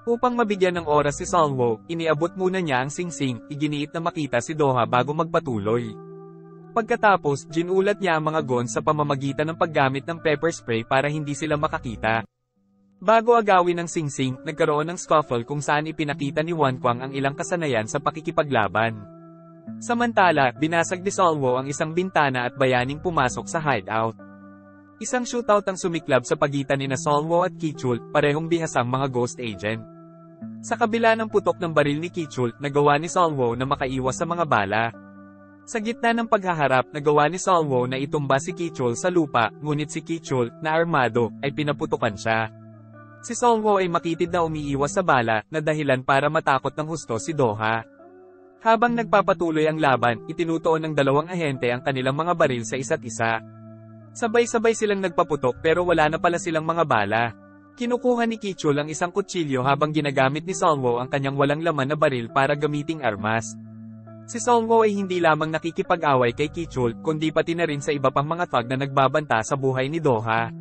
Upang mabigyan ng oras si Sulwo, iniabot muna niya ang singsing, iginiit na makita si Doha bago magpatuloy. Pagkatapos, ginulat niya ang mga guns sa pamamagitan ng paggamit ng pepper spray para hindi sila makakita. Bago agawin ng singsing, nagkaroon ng scuffle kung saan ipinakita ni Wan Kwang ang ilang kasanayan sa pakikipaglaban. Samantala, binasag ni Sulwo ang isang bintana at bayaning pumasok sa hideout. Isang shootout ang sumiklab sa pagitan ni Sulwo at Kichul, parehong bihasang mga ghost agent. Sa kabila ng putok ng baril ni Kichul, nagawa ni Sulwo na makaiwas sa mga bala. Sa gitna ng paghaharap, nagawa ni Sulwo na itumba si Kichul sa lupa, ngunit si Kichul, na armado, ay pinaputukan siya. Si Sulwo ay makitid na umiiwas sa bala, na dahilan para matakot ng husto si Doha. Habang nagpapatuloy ang laban, itinutuon ng dalawang ahente ang kanilang mga baril sa isa't isa. Sabay-sabay silang nagpaputok pero wala na pala silang mga bala. Kinukuha ni Kichul ang isang kutsilyo habang ginagamit ni Sulwo ang kanyang walang laman na baril para gamiting armas. Si Sulwo ay hindi lamang nakikipag-away kay Kichul, kundi pati na rin sa iba pang mga thug na nagbabanta sa buhay ni Doha.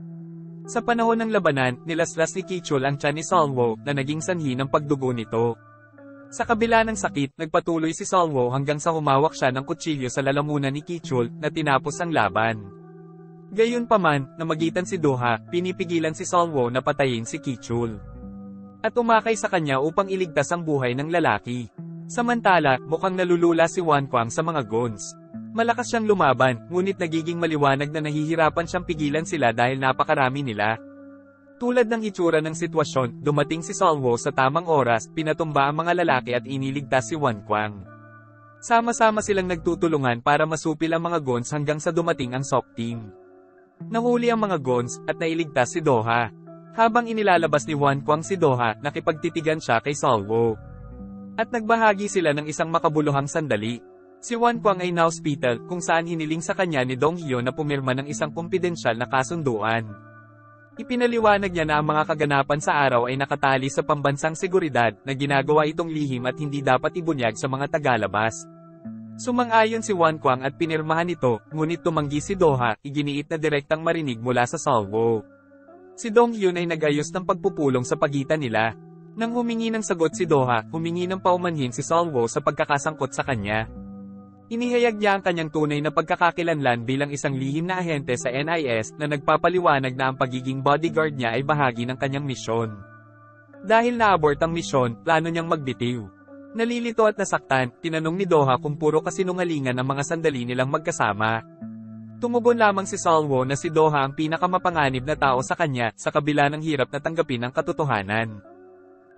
Sa panahon ng labanan, nilaslas ni Kichul ang tiyan ni Sulwo, na naging sanhi ng pagdugo nito. Sa kabila ng sakit, nagpatuloy si Sulwo hanggang sa humawak siya ng kutsilyo sa lalamunan ni Kichul, na tinapos ang laban. Gayunpaman, namagitan si Doha, pinipigilan si Sulwo na patayin si Kichul. At umakay sa kanya upang iligtas ang buhay ng lalaki. Samantala, mukhang nalulula si Wan Kwang sa mga guns. Malakas siyang lumaban, ngunit nagiging maliwanag na nahihirapan siyang pigilan sila dahil napakarami nila. Tulad ng itsura ng sitwasyon, dumating si Sulwo sa tamang oras, pinatumba ang mga lalaki at iniligtas si Wan Kwang. Sama-sama silang nagtutulungan para masupil ang mga guns hanggang sa dumating ang SOC team. Nahuli ang mga guns, at nailigtas si Doha. Habang inilalabas ni Wan Kwang si Doha, nakipagtitigan siya kay Sulwo. At nagbahagi sila ng isang makabuluhang sandali. Si Wan Kwang ay na-hospital, kung saan hiniling sa kanya ni Dong Hyo na pumirma ng isang kumpidensyal na kasunduan. Ipinaliwanag niya na ang mga kaganapan sa araw ay nakatali sa pambansang seguridad, na ginagawa itong lihim at hindi dapat ibunyag sa mga tagalabas. Sumang-ayon si Wan Kwang at pinirmahan ito, ngunit tumanggi si Doha, iginiit na direktang marinig mula sa Sulwo. Si Dong Hyo ay nag-ayos ng pagpupulong sa pagitan nila. Nang humingi ng sagot si Doha, humingi ng paumanhin si Sulwo sa pagkakasangkot sa kanya. Inihayag niya ang kanyang tunay na pagkakakilanlan bilang isang lihim na ahente sa NIS na nagpapaliwanag na ang pagiging bodyguard niya ay bahagi ng kanyang misyon. Dahil na-abort ang misyon, plano niyang magbitiw. Nalilito at nasaktan, tinanong ni Doha kung puro kasinungalingan ang mga sandali nilang magkasama. Tumugon lamang si Sulwo na si Doha ang pinakamapanganib na tao sa kanya, sa kabila ng hirap na tanggapin ang katotohanan.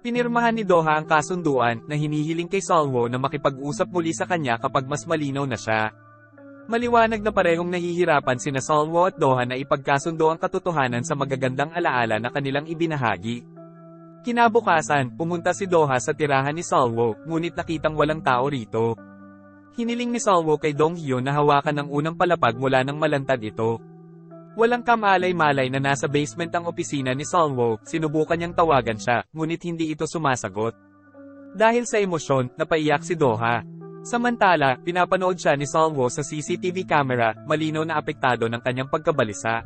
Pinirmahan ni Doha ang kasunduan, na hinihiling kay Sulwo na makipag-usap muli sa kanya kapag mas malinaw na siya. Maliwanag na parehong nahihirapan sina Sulwo at Doha na ipagkasundo ang katotohanan sa magagandang alaala na kanilang ibinahagi. Kinabukasan, pumunta si Doha sa tirahan ni Sulwo, ngunit nakitang walang tao rito. Hiniling ni Sulwo kay Dong Hyo na hawakan ang unang palapag mula ng malantad ito. Walang kamalay-malay na nasa basement ang opisina ni Salvo, sinubukan niyang tawagan siya, ngunit hindi ito sumasagot. Dahil sa emosyon, napaiyak si Doha. Samantala, pinapanood siya ni Salvo sa CCTV camera, malinaw na apektado ng kanyang pagkabalisa.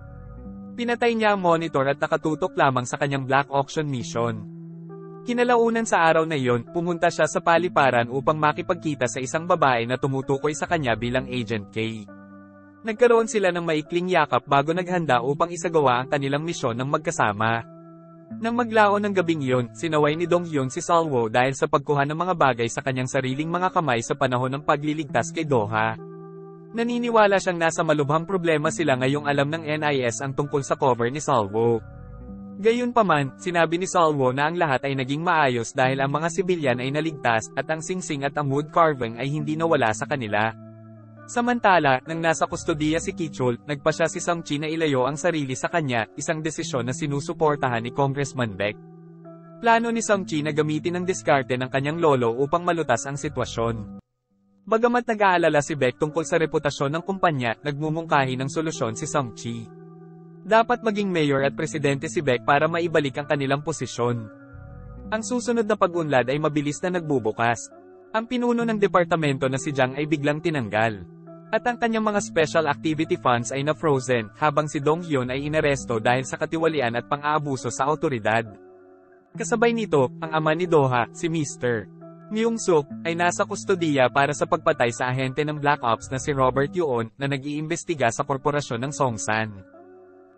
Pinatay niya ang monitor at nakatutok lamang sa kanyang black auction mission. Kinalaunan sa araw na iyon, pumunta siya sa paliparan upang makipagkita sa isang babae na tumutukoy sa kanya bilang Agent K. Nagkaroon sila ng maikling yakap bago naghanda upang isagawa ang kanilang misyon ng magkasama. Nang maglaon ng gabing iyon, sinaway ni Dong Hyun si Salvo dahil sa pagkuha ng mga bagay sa kanyang sariling mga kamay sa panahon ng pagliligtas kay Doha. Naniniwala siyang nasa malubhang problema sila ngayong alam ng NIS ang tungkol sa cover ni Salvo. Gayunpaman, sinabi ni Salvo na ang lahat ay naging maayos dahil ang mga sibilyan ay naligtas at ang singsing at ang wood carving ay hindi nawala sa kanila. Samantala, nang nasa kustodiya si Kichul, nagpasya si Sung-chi na ilayo ang sarili sa kanya, isang desisyon na sinusuportahan ni Congressman Baek. Plano ni Sung-chi na gamitin ang diskarte ng kanyang lolo upang malutas ang sitwasyon. Bagamat nag-aalala si Baek tungkol sa reputasyon ng kumpanya, nagmumungkahi ng solusyon si Sung-chi. Dapat maging mayor at presidente si Baek para maibalik ang kanilang posisyon. Ang susunod na pag-unlad ay mabilis na nagbubukas. Ang pinuno ng departamento na si Jang ay biglang tinanggal. At ang kanyang mga special activity funds ay na-frozen, habang si Dong Hyun ay inaresto dahil sa katiwalian at pang-aabuso sa autoridad. Kasabay nito, ang ama ni Doha, si Mr. Myung-suk, ay nasa kustodiya para sa pagpatay sa ahente ng Black Ops na si Robert Yoon, na nag-iimbestiga sa korporasyon ng Songsan.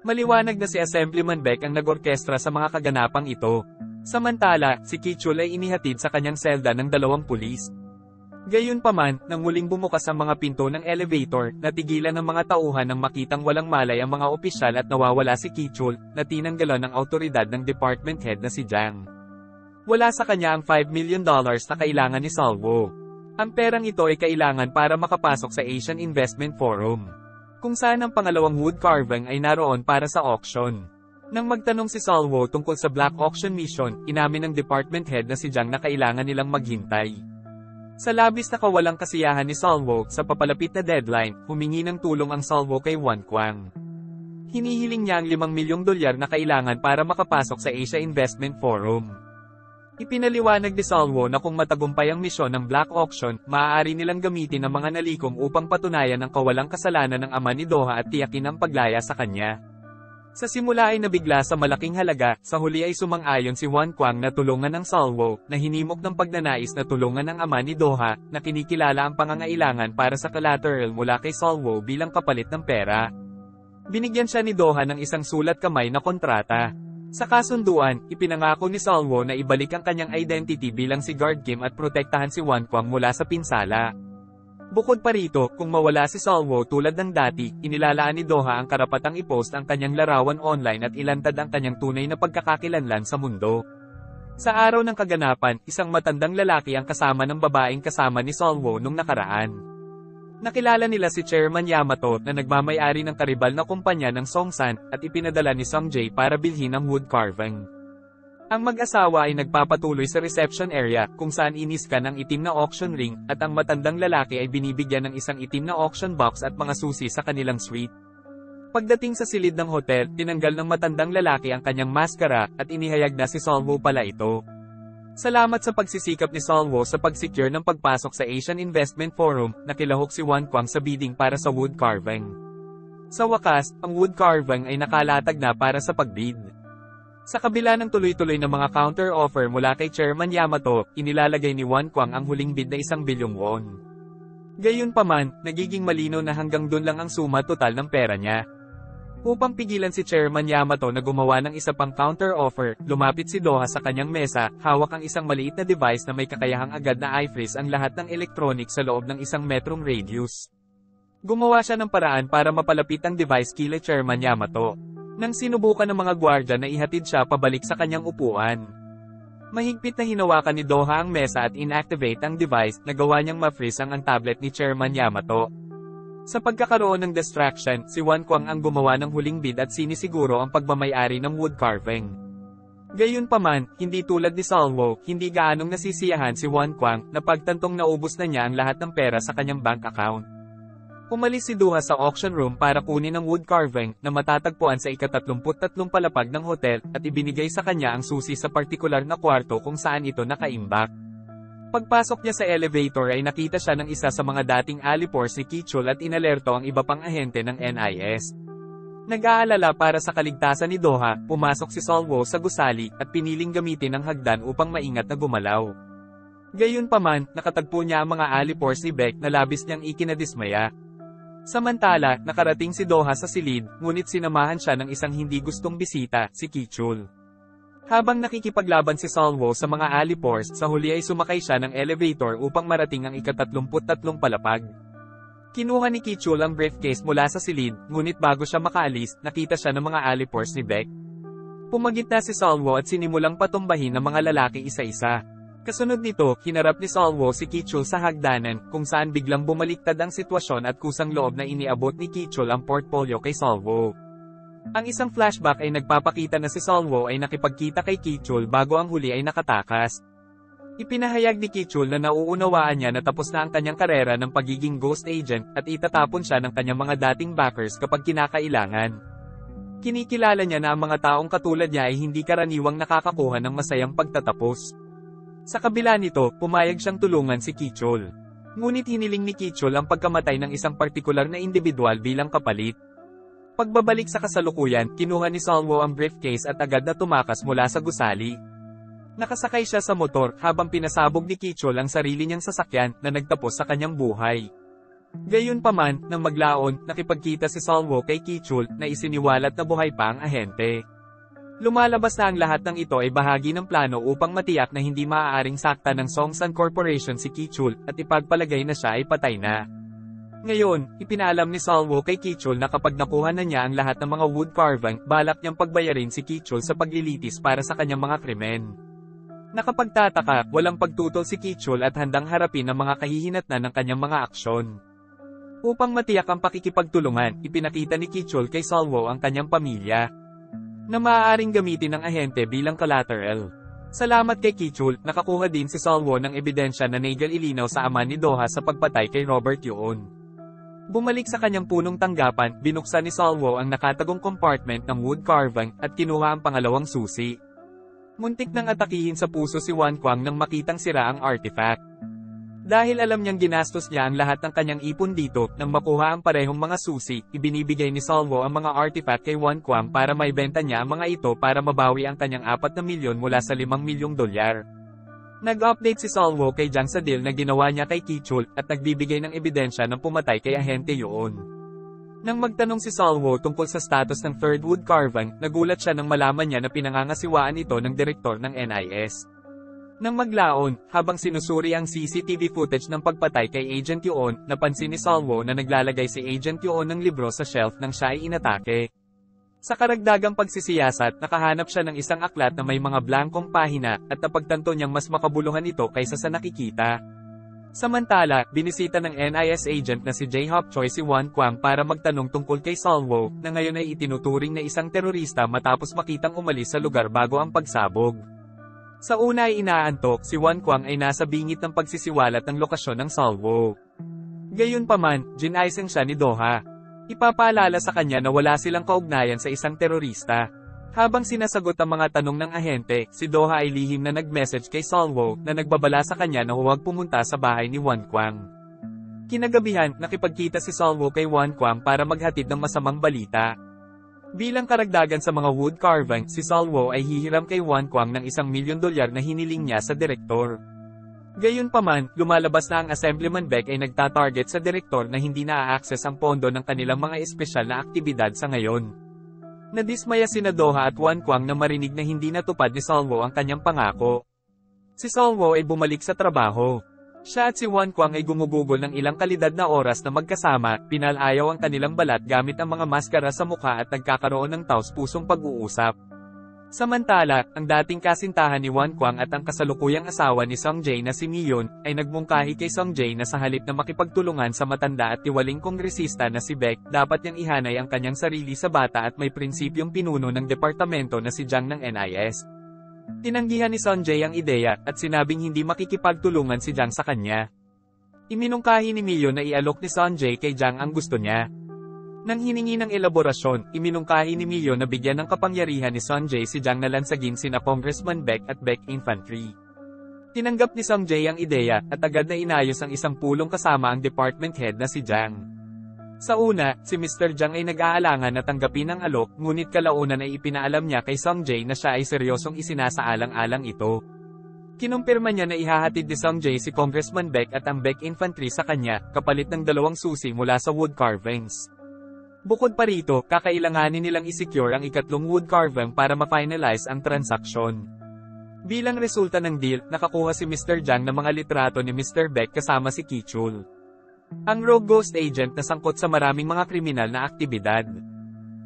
Maliwanag na si Assemblyman Baek ang nag-orkestra sa mga kaganapang ito. Samantala, si Kichul ay inihatid sa kanyang selda ng 2 pulis. Gayunpaman, nang muling bumukas ang mga pinto ng elevator, natigilan ng mga tauhan nang makitang walang malay ang mga opisyal at nawawala si Kichul, na tinanggalan ng autoridad ng department head na si Jang. Wala sa kanya ang $5 million na kailangan ni Salvo. Ang perang ito ay kailangan para makapasok sa Asian Investment Forum, kung saan ang pangalawang wood carving ay naroon para sa auction. Nang magtanong si Salvo tungkol sa Black Auction Mission, inamin ng department head na si Jang na kailangan nilang maghintay. Sa labis na kawalang kasiyahan ni Salvo sa papalapit na deadline, humingi ng tulong ang Salvo kay Wan Kwang. Hinihiling niya ang $5 milyong na kailangan para makapasok sa Asia Investment Forum. Ipinaliwanag ni Salvo na kung matagumpay ang misyon ng Black Auction, maaari nilang gamitin ang mga nalikom upang patunayan ang kawalang kasalanan ng ama ni Doha at tiyakin ang paglaya sa kanya. Sa simula ay nabigla sa malaking halaga, sa huli ay sumang-ayon si Wan Kwang na tulungan ng Salvo, na hinimok ng pagnanais na tulungan ng ama ni Doha, na kinikilala ang pangangailangan para sa collateral mula kay Salvo bilang kapalit ng pera. Binigyan siya ni Doha ng isang sulat kamay na kontrata. Sa kasunduan, ipinangako ni Salvo na ibalik ang kanyang identity bilang si Guard Kim at protektahan si Wan Kwang mula sa pinsala. Bukod pa rito, kung mawala si Salvo tulad ng dati, inilalaan ni Doha ang karapatang i-post ang kanyang larawan online at ilantad ang kanyang tunay na pagkakakilanlan sa mundo. Sa araw ng kaganapan, isang matandang lalaki ang kasama ng babaeng kasama ni Salvo nung nakaraan. Nakilala nila si Chairman Yamato na nagmamay-ari ng karibal na kumpanya ng Songsan at ipinadala ni Sung-jae para bilhin ang wood carving. Ang mag-asawa ay nagpapatuloy sa reception area kung saan iniskan ang itim na auction ring at ang matandang lalaki ay binibigyan ng isang itim na auction box at mga susi sa kanilang suite. Pagdating sa silid ng hotel, tinanggal ng matandang lalaki ang kanyang maskara at inihayag na si Salvo pala ito. Salamat sa pagsisikap ni Salvo sa pag-secure ng pagpasok sa Asian Investment Forum, nakilahok si Wan Kwang sa bidding para sa wood carving. Sa wakas, ang wood carving ay nakalatag na para sa pagbid. Sa kabila ng tuloy-tuloy na mga counter-offer mula kay Chairman Yamato, inilalagay ni Wan Kwang ang huling bid na 1 bilyong won. Gayunpaman, nagiging malinaw na hanggang doon lang ang suma total ng pera niya. Upang pigilan si Chairman Yamato na gumawa ng isa pang counter-offer, lumapit si Doha sa kanyang mesa, hawak ang isang maliit na device na may kakayahang agad na i-freeze ang lahat ng electronic sa loob ng 1 metrong radius. Gumawa siya ng paraan para mapalapit ang device kila Chairman Yamato. Nang sinubukan ng mga gwardya na ihatid siya pabalik sa kanyang upuan. Mahigpit na hinawakan ni Doha ang mesa at inactivate ang device, nagawa niyang ma-freeze ang tablet ni Chairman Yamato. Sa pagkakaroon ng distraction, si Wan Kwang ang gumawa ng huling bid at sinisiguro ang pagmamay-ari ng wood carving. Gayunpaman, hindi tulad ni Salvo, hindi gaanong nasisiyahan si Wan Kwang na pagtantong naubos na niya ang lahat ng pera sa kanyang bank account. Umalis si Duha sa auction room para kunin ang wood carving na matatagpuan sa ika-33 palapag ng hotel at ibinigay sa kanya ang susi sa partikular na kwarto kung saan ito nakaimbak. Pagpasok niya sa elevator ay nakita siya ng isa sa mga dating alipores ni Kichul at inalerto ang iba pang ahente ng NIS. Nag-aalala para sa kaligtasan ni Doha, pumasok si Solwo sa gusali at piniling gamitin ang hagdan upang maingat na gumalaw. Gayunpaman, nakatagpo niya ang mga alipores ni Beck na labis niyang ikinadismaya. Samantala, nakarating si Doha sa silid, ngunit sinamahan siya ng isang hindi gustong bisita, si Kichul. Habang nakikipaglaban si Solwo sa mga alipores, sa huli ay sumakay siya ng elevator upang marating ang ika-33 palapag. Kinuha ni Kichul ang briefcase mula sa silid, ngunit bago siya makaalis, nakita siya ng mga alipores ni Beck. Pumagitna si Solwo at sinimulang patumbahin ng mga lalaki isa-isa. Kasunod nito, hinarap ni Solwo si Kichul sa hagdanan, kung saan biglang bumaliktad ang sitwasyon at kusang loob na iniabot ni Kichul ang portfolio kay Solwo. Ang isang flashback ay nagpapakita na si Solwo ay nakipagkita kay Kichul bago ang huli ay nakatakas. Ipinahayag ni Kichul na nauunawaan niya na tapos na ang kanyang karera ng pagiging ghost agent at itatapon siya ng kanyang mga dating backers kapag kinakailangan. Kinikilala niya na ang mga taong katulad niya ay hindi karaniwang nakakakuha ng masayang pagtatapos. Sa kabila nito, pumayag siyang tulungan si Kichul. Ngunit hiniling ni Kichul ang pagkamatay ng isang partikular na individual bilang kapalit. Pagbabalik sa kasalukuyan, kinuha ni Solwo ang briefcase at agad na tumakas mula sa gusali. Nakasakay siya sa motor habang pinasabog ni Kichul ang sarili niyang sasakyan na nagtapos sa kanyang buhay. Gayunpaman, nang maglaon, nakipagkita si Solwo kay Kichul na isiniwalat na buhay pa ang ahente. Lumalabas na ang lahat ng ito ay bahagi ng plano upang matiyak na hindi maaaring sakta ng Songsan Corporation si Kichul at ipagpalagay na siya ay patay na. Ngayon, ipinaalam ni Solwo kay Kichul na kapag nakuha na niya ang lahat ng mga wood carving, balak niyang pagbayarin si Kichul sa paglilitis para sa kanyang mga krimen. Nakapagtataka, walang pagtutol si Kichul at handang harapin ang mga kahihinatnan ng kanyang mga aksyon. Upang matiyak ang pakikipagtulungan, ipinakita ni Kichul kay Solwo ang kanyang pamilya na maaaring gamitin ng ahente bilang collateral. Salamat kay Kichul, nakakuha din si Solwo ng ebidensya na nagal-ilinaw sa ama ni Doha sa pagpatay kay Robert Yoon. Bumalik sa kanyang punong tanggapan, binuksan ni Solwo ang nakatagong compartment ng wood carving at kinuha ang pangalawang susi. Muntik nang atakihin sa puso si Wan Kwang nang makitang sira ang artifact. Dahil alam niyang ginastos niya ang lahat ng kanyang ipon dito, nang makuha ang parehong mga susi, ibinibigay ni Solwo ang mga artifact kay Wan Kwang para maibenta niya ang mga ito para mabawi ang kanyang 4 na milyon mula sa 5 milyong dolyar. Nag-update si Solwo kay Jang sa deal na ginawa niya kay Kichul at nagbibigay ng ebidensya ng pumatay kay ahente Yoon. Nang magtanong si Solwo tungkol sa status ng third wood carving, nagulat siya nang malaman niya na pinangangasiwaan ito ng direktor ng NIS. Nang maglaon, habang sinusuri ang CCTV footage ng pagpatay kay Agent Yoon, napansin ni Solwo na naglalagay si Agent Yoon ng libro sa shelf nang siya ay inatake. Sa karagdagang pagsisiyasat, nakahanap siya ng isang aklat na may mga blankong pahina, at napagtanto niyang mas makabuluhan ito kaysa sa nakikita. Samantala, binisita ng NIS agent na si J-Hop Choi si Wan Kwang para magtanong tungkol kay Solwo, na ngayon ay itinuturing na isang terorista matapos makitang umalis sa lugar bago ang pagsabog. Sa una ay inaantok, si Wan Kwang ay nasa bingit ng pagsisiwalat ng lokasyon ng Solwo. Gayunpaman, ginaisang siya ni Doha. Ipapaalala sa kanya na wala silang kaugnayan sa isang terorista. Habang sinasagot ang mga tanong ng ahente, si Doha ay lihim na nag-message kay Solwo na nagbabala sa kanya na huwag pumunta sa bahay ni Wan Kwang. Kinagabihan, nakipagkita si Solwo kay Wan Kwang para maghatid ng masamang balita. Bilang karagdagan sa mga wood carving, si Solwo ay hihiram kay Wan Kwang ng $1 milyon na hiniling niya sa direktor. Gayunpaman, lumalabas na ang Assemblyman Beck ay nagtatarget sa direktor na hindi na-access ang pondo ng kanilang mga espesyal na aktibidad sa ngayon. Nadismaya sina Doha at Wan Kwang na marinig na hindi natupad ni Solwo ang kanyang pangako. Si Solwo ay bumalik sa trabaho. Siya at si Wan Kwang ay gumugugol ng ilang kalidad na oras na magkasama, pinalayaw ang kanilang balat gamit ang mga maskara sa mukha at nagkakaroon ng taos-pusong pag-uusap. Samantala, ang dating kasintahan ni Wan Kwang at ang kasalukuyang asawa ni Song Jae na si Miyon, ay nagmungkahi kay Song Jae na sa halip na makipagtulungan sa matanda at tiwaling kongresista na si Beck, dapat niyang ihanay ang kanyang sarili sa bata at may prinsipyong pinuno ng departamento na si Jang ng NIS. Tinanggihan ni Song Jae ang ideya, at sinabing hindi makikipagtulungan si Jang sa kanya. Iminungkahi ni Mio na ialok ni Sonjay kay Jang ang gusto niya. Nang hiningi ng elaborasyon, iminungkahi ni Mio na bigyan ng kapangyarihan ni Sonjay si Jang na lansagin sina Congressman Baek at Baek Infantry. Tinanggap ni Sonjay ang ideya, at agad na inayos ang isang pulong kasama ang department head na si Jang. Sa una, si Mr. Jang ay nag-aalangan na tanggapin ang alok, ngunit kalaunan ay ipinaalam niya kay Sonjay na siya ay seryosong isinasaalang-alang ito. Kinumpirma niya na ihahatid ni Sonjay si Congressman Baek at ang Baek Infantry sa kanya, kapalit ng 2 susi mula sa wood carvings. Bukod pa rito, kakailanganin nilang isecure ang ikatlong wood carving para ma-finalize ang transaksyon. Bilang resulta ng deal, nakakuha si Mr. Jang ng mga litrato ni Mr. Baek kasama si Kichul, ang rogue ghost agent na sangkot sa maraming mga kriminal na aktibidad.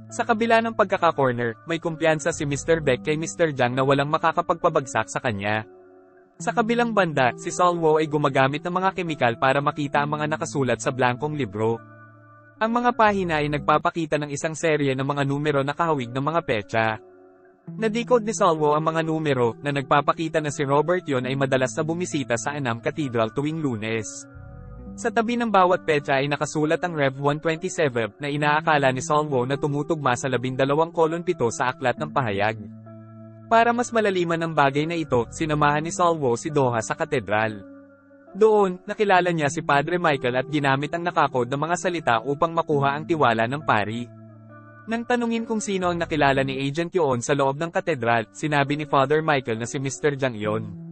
Sa kabila ng pagkaka-corner, may kumpiyansa si Mr. Baek kay Mr. Jang na walang makakapagpabagsak sa kanya. Sa kabilang banda, si Solwo ay gumagamit ng mga kemikal para makita ang mga nakasulat sa blankong libro. Ang mga pahina ay nagpapakita ng isang serye ng mga numero na kahawig ng mga petsa. Nadikod ni Solwo ang mga numero, na nagpapakita na si Robert yon ay madalas na bumisita sa Annam Cathedral tuwing Lunes. Sa tabi ng bawat petsa ay nakasulat ang Rev 127, na inaakala ni Solwo na tumutugma sa 12 kolon 7 sa Aklat ng Pahayag. Para mas malaliman ang bagay na ito, sinamahan ni Solwo si Doha sa katedral. Doon, nakilala niya si Padre Michael at ginamit ang nakakod ng mga salita upang makuha ang tiwala ng pari. Nang tanungin kung sino ang nakilala ni Agent Yoon sa loob ng katedral, sinabi ni Father Michael na si Mr. Jang yon.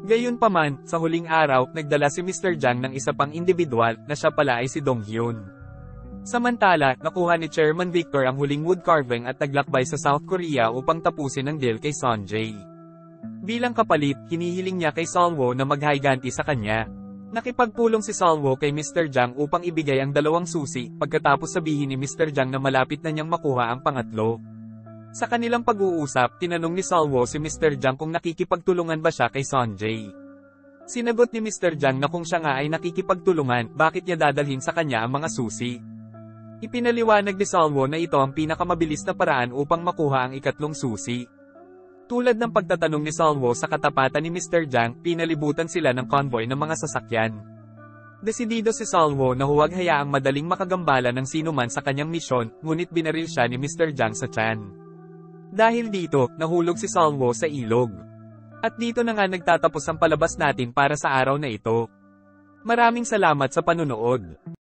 Gayunpaman, sa huling araw, nagdala si Mr. Jang ng isa pang individual, na siya pala ay si Dong Hyun. Samantala, nakuha ni Chairman Victor ang huling wood carving at naglakbay sa South Korea upang tapusin ang deal kay Sonjay. Bilang kapalit, hinihiling niya kay Solwo na maghiganti sa kanya. Nakipagpulong si Solwo kay Mr. Jang upang ibigay ang 2 susi, pagkatapos sabihin ni Mr. Jang na malapit na niyang makuha ang pangatlo. Sa kanilang pag-uusap, tinanong ni Solwo si Mr. Jang kung nakikipagtulungan ba siya kay Sonjay. Sinagot ni Mr. Jang na kung siya nga ay nakikipagtulungan, bakit niya dadalhin sa kanya ang mga susi. Ipinaliwanag ni Solwo na ito ang pinakamabilis na paraan upang makuha ang ikatlong susi. Tulad ng pagtatanong ni Solwo sa katapatan ni Mr. Jang, pinalibutan sila ng convoy ng mga sasakyan. Desidido si Solwo na huwag hayaang madaling makagambala ng sinuman sa kanyang misyon, ngunit binaril siya ni Mr. Jang sa tiyan. Dahil dito, nahulog si Solwo sa ilog. At dito na nga nagtatapos ang palabas natin para sa araw na ito. Maraming salamat sa panunood.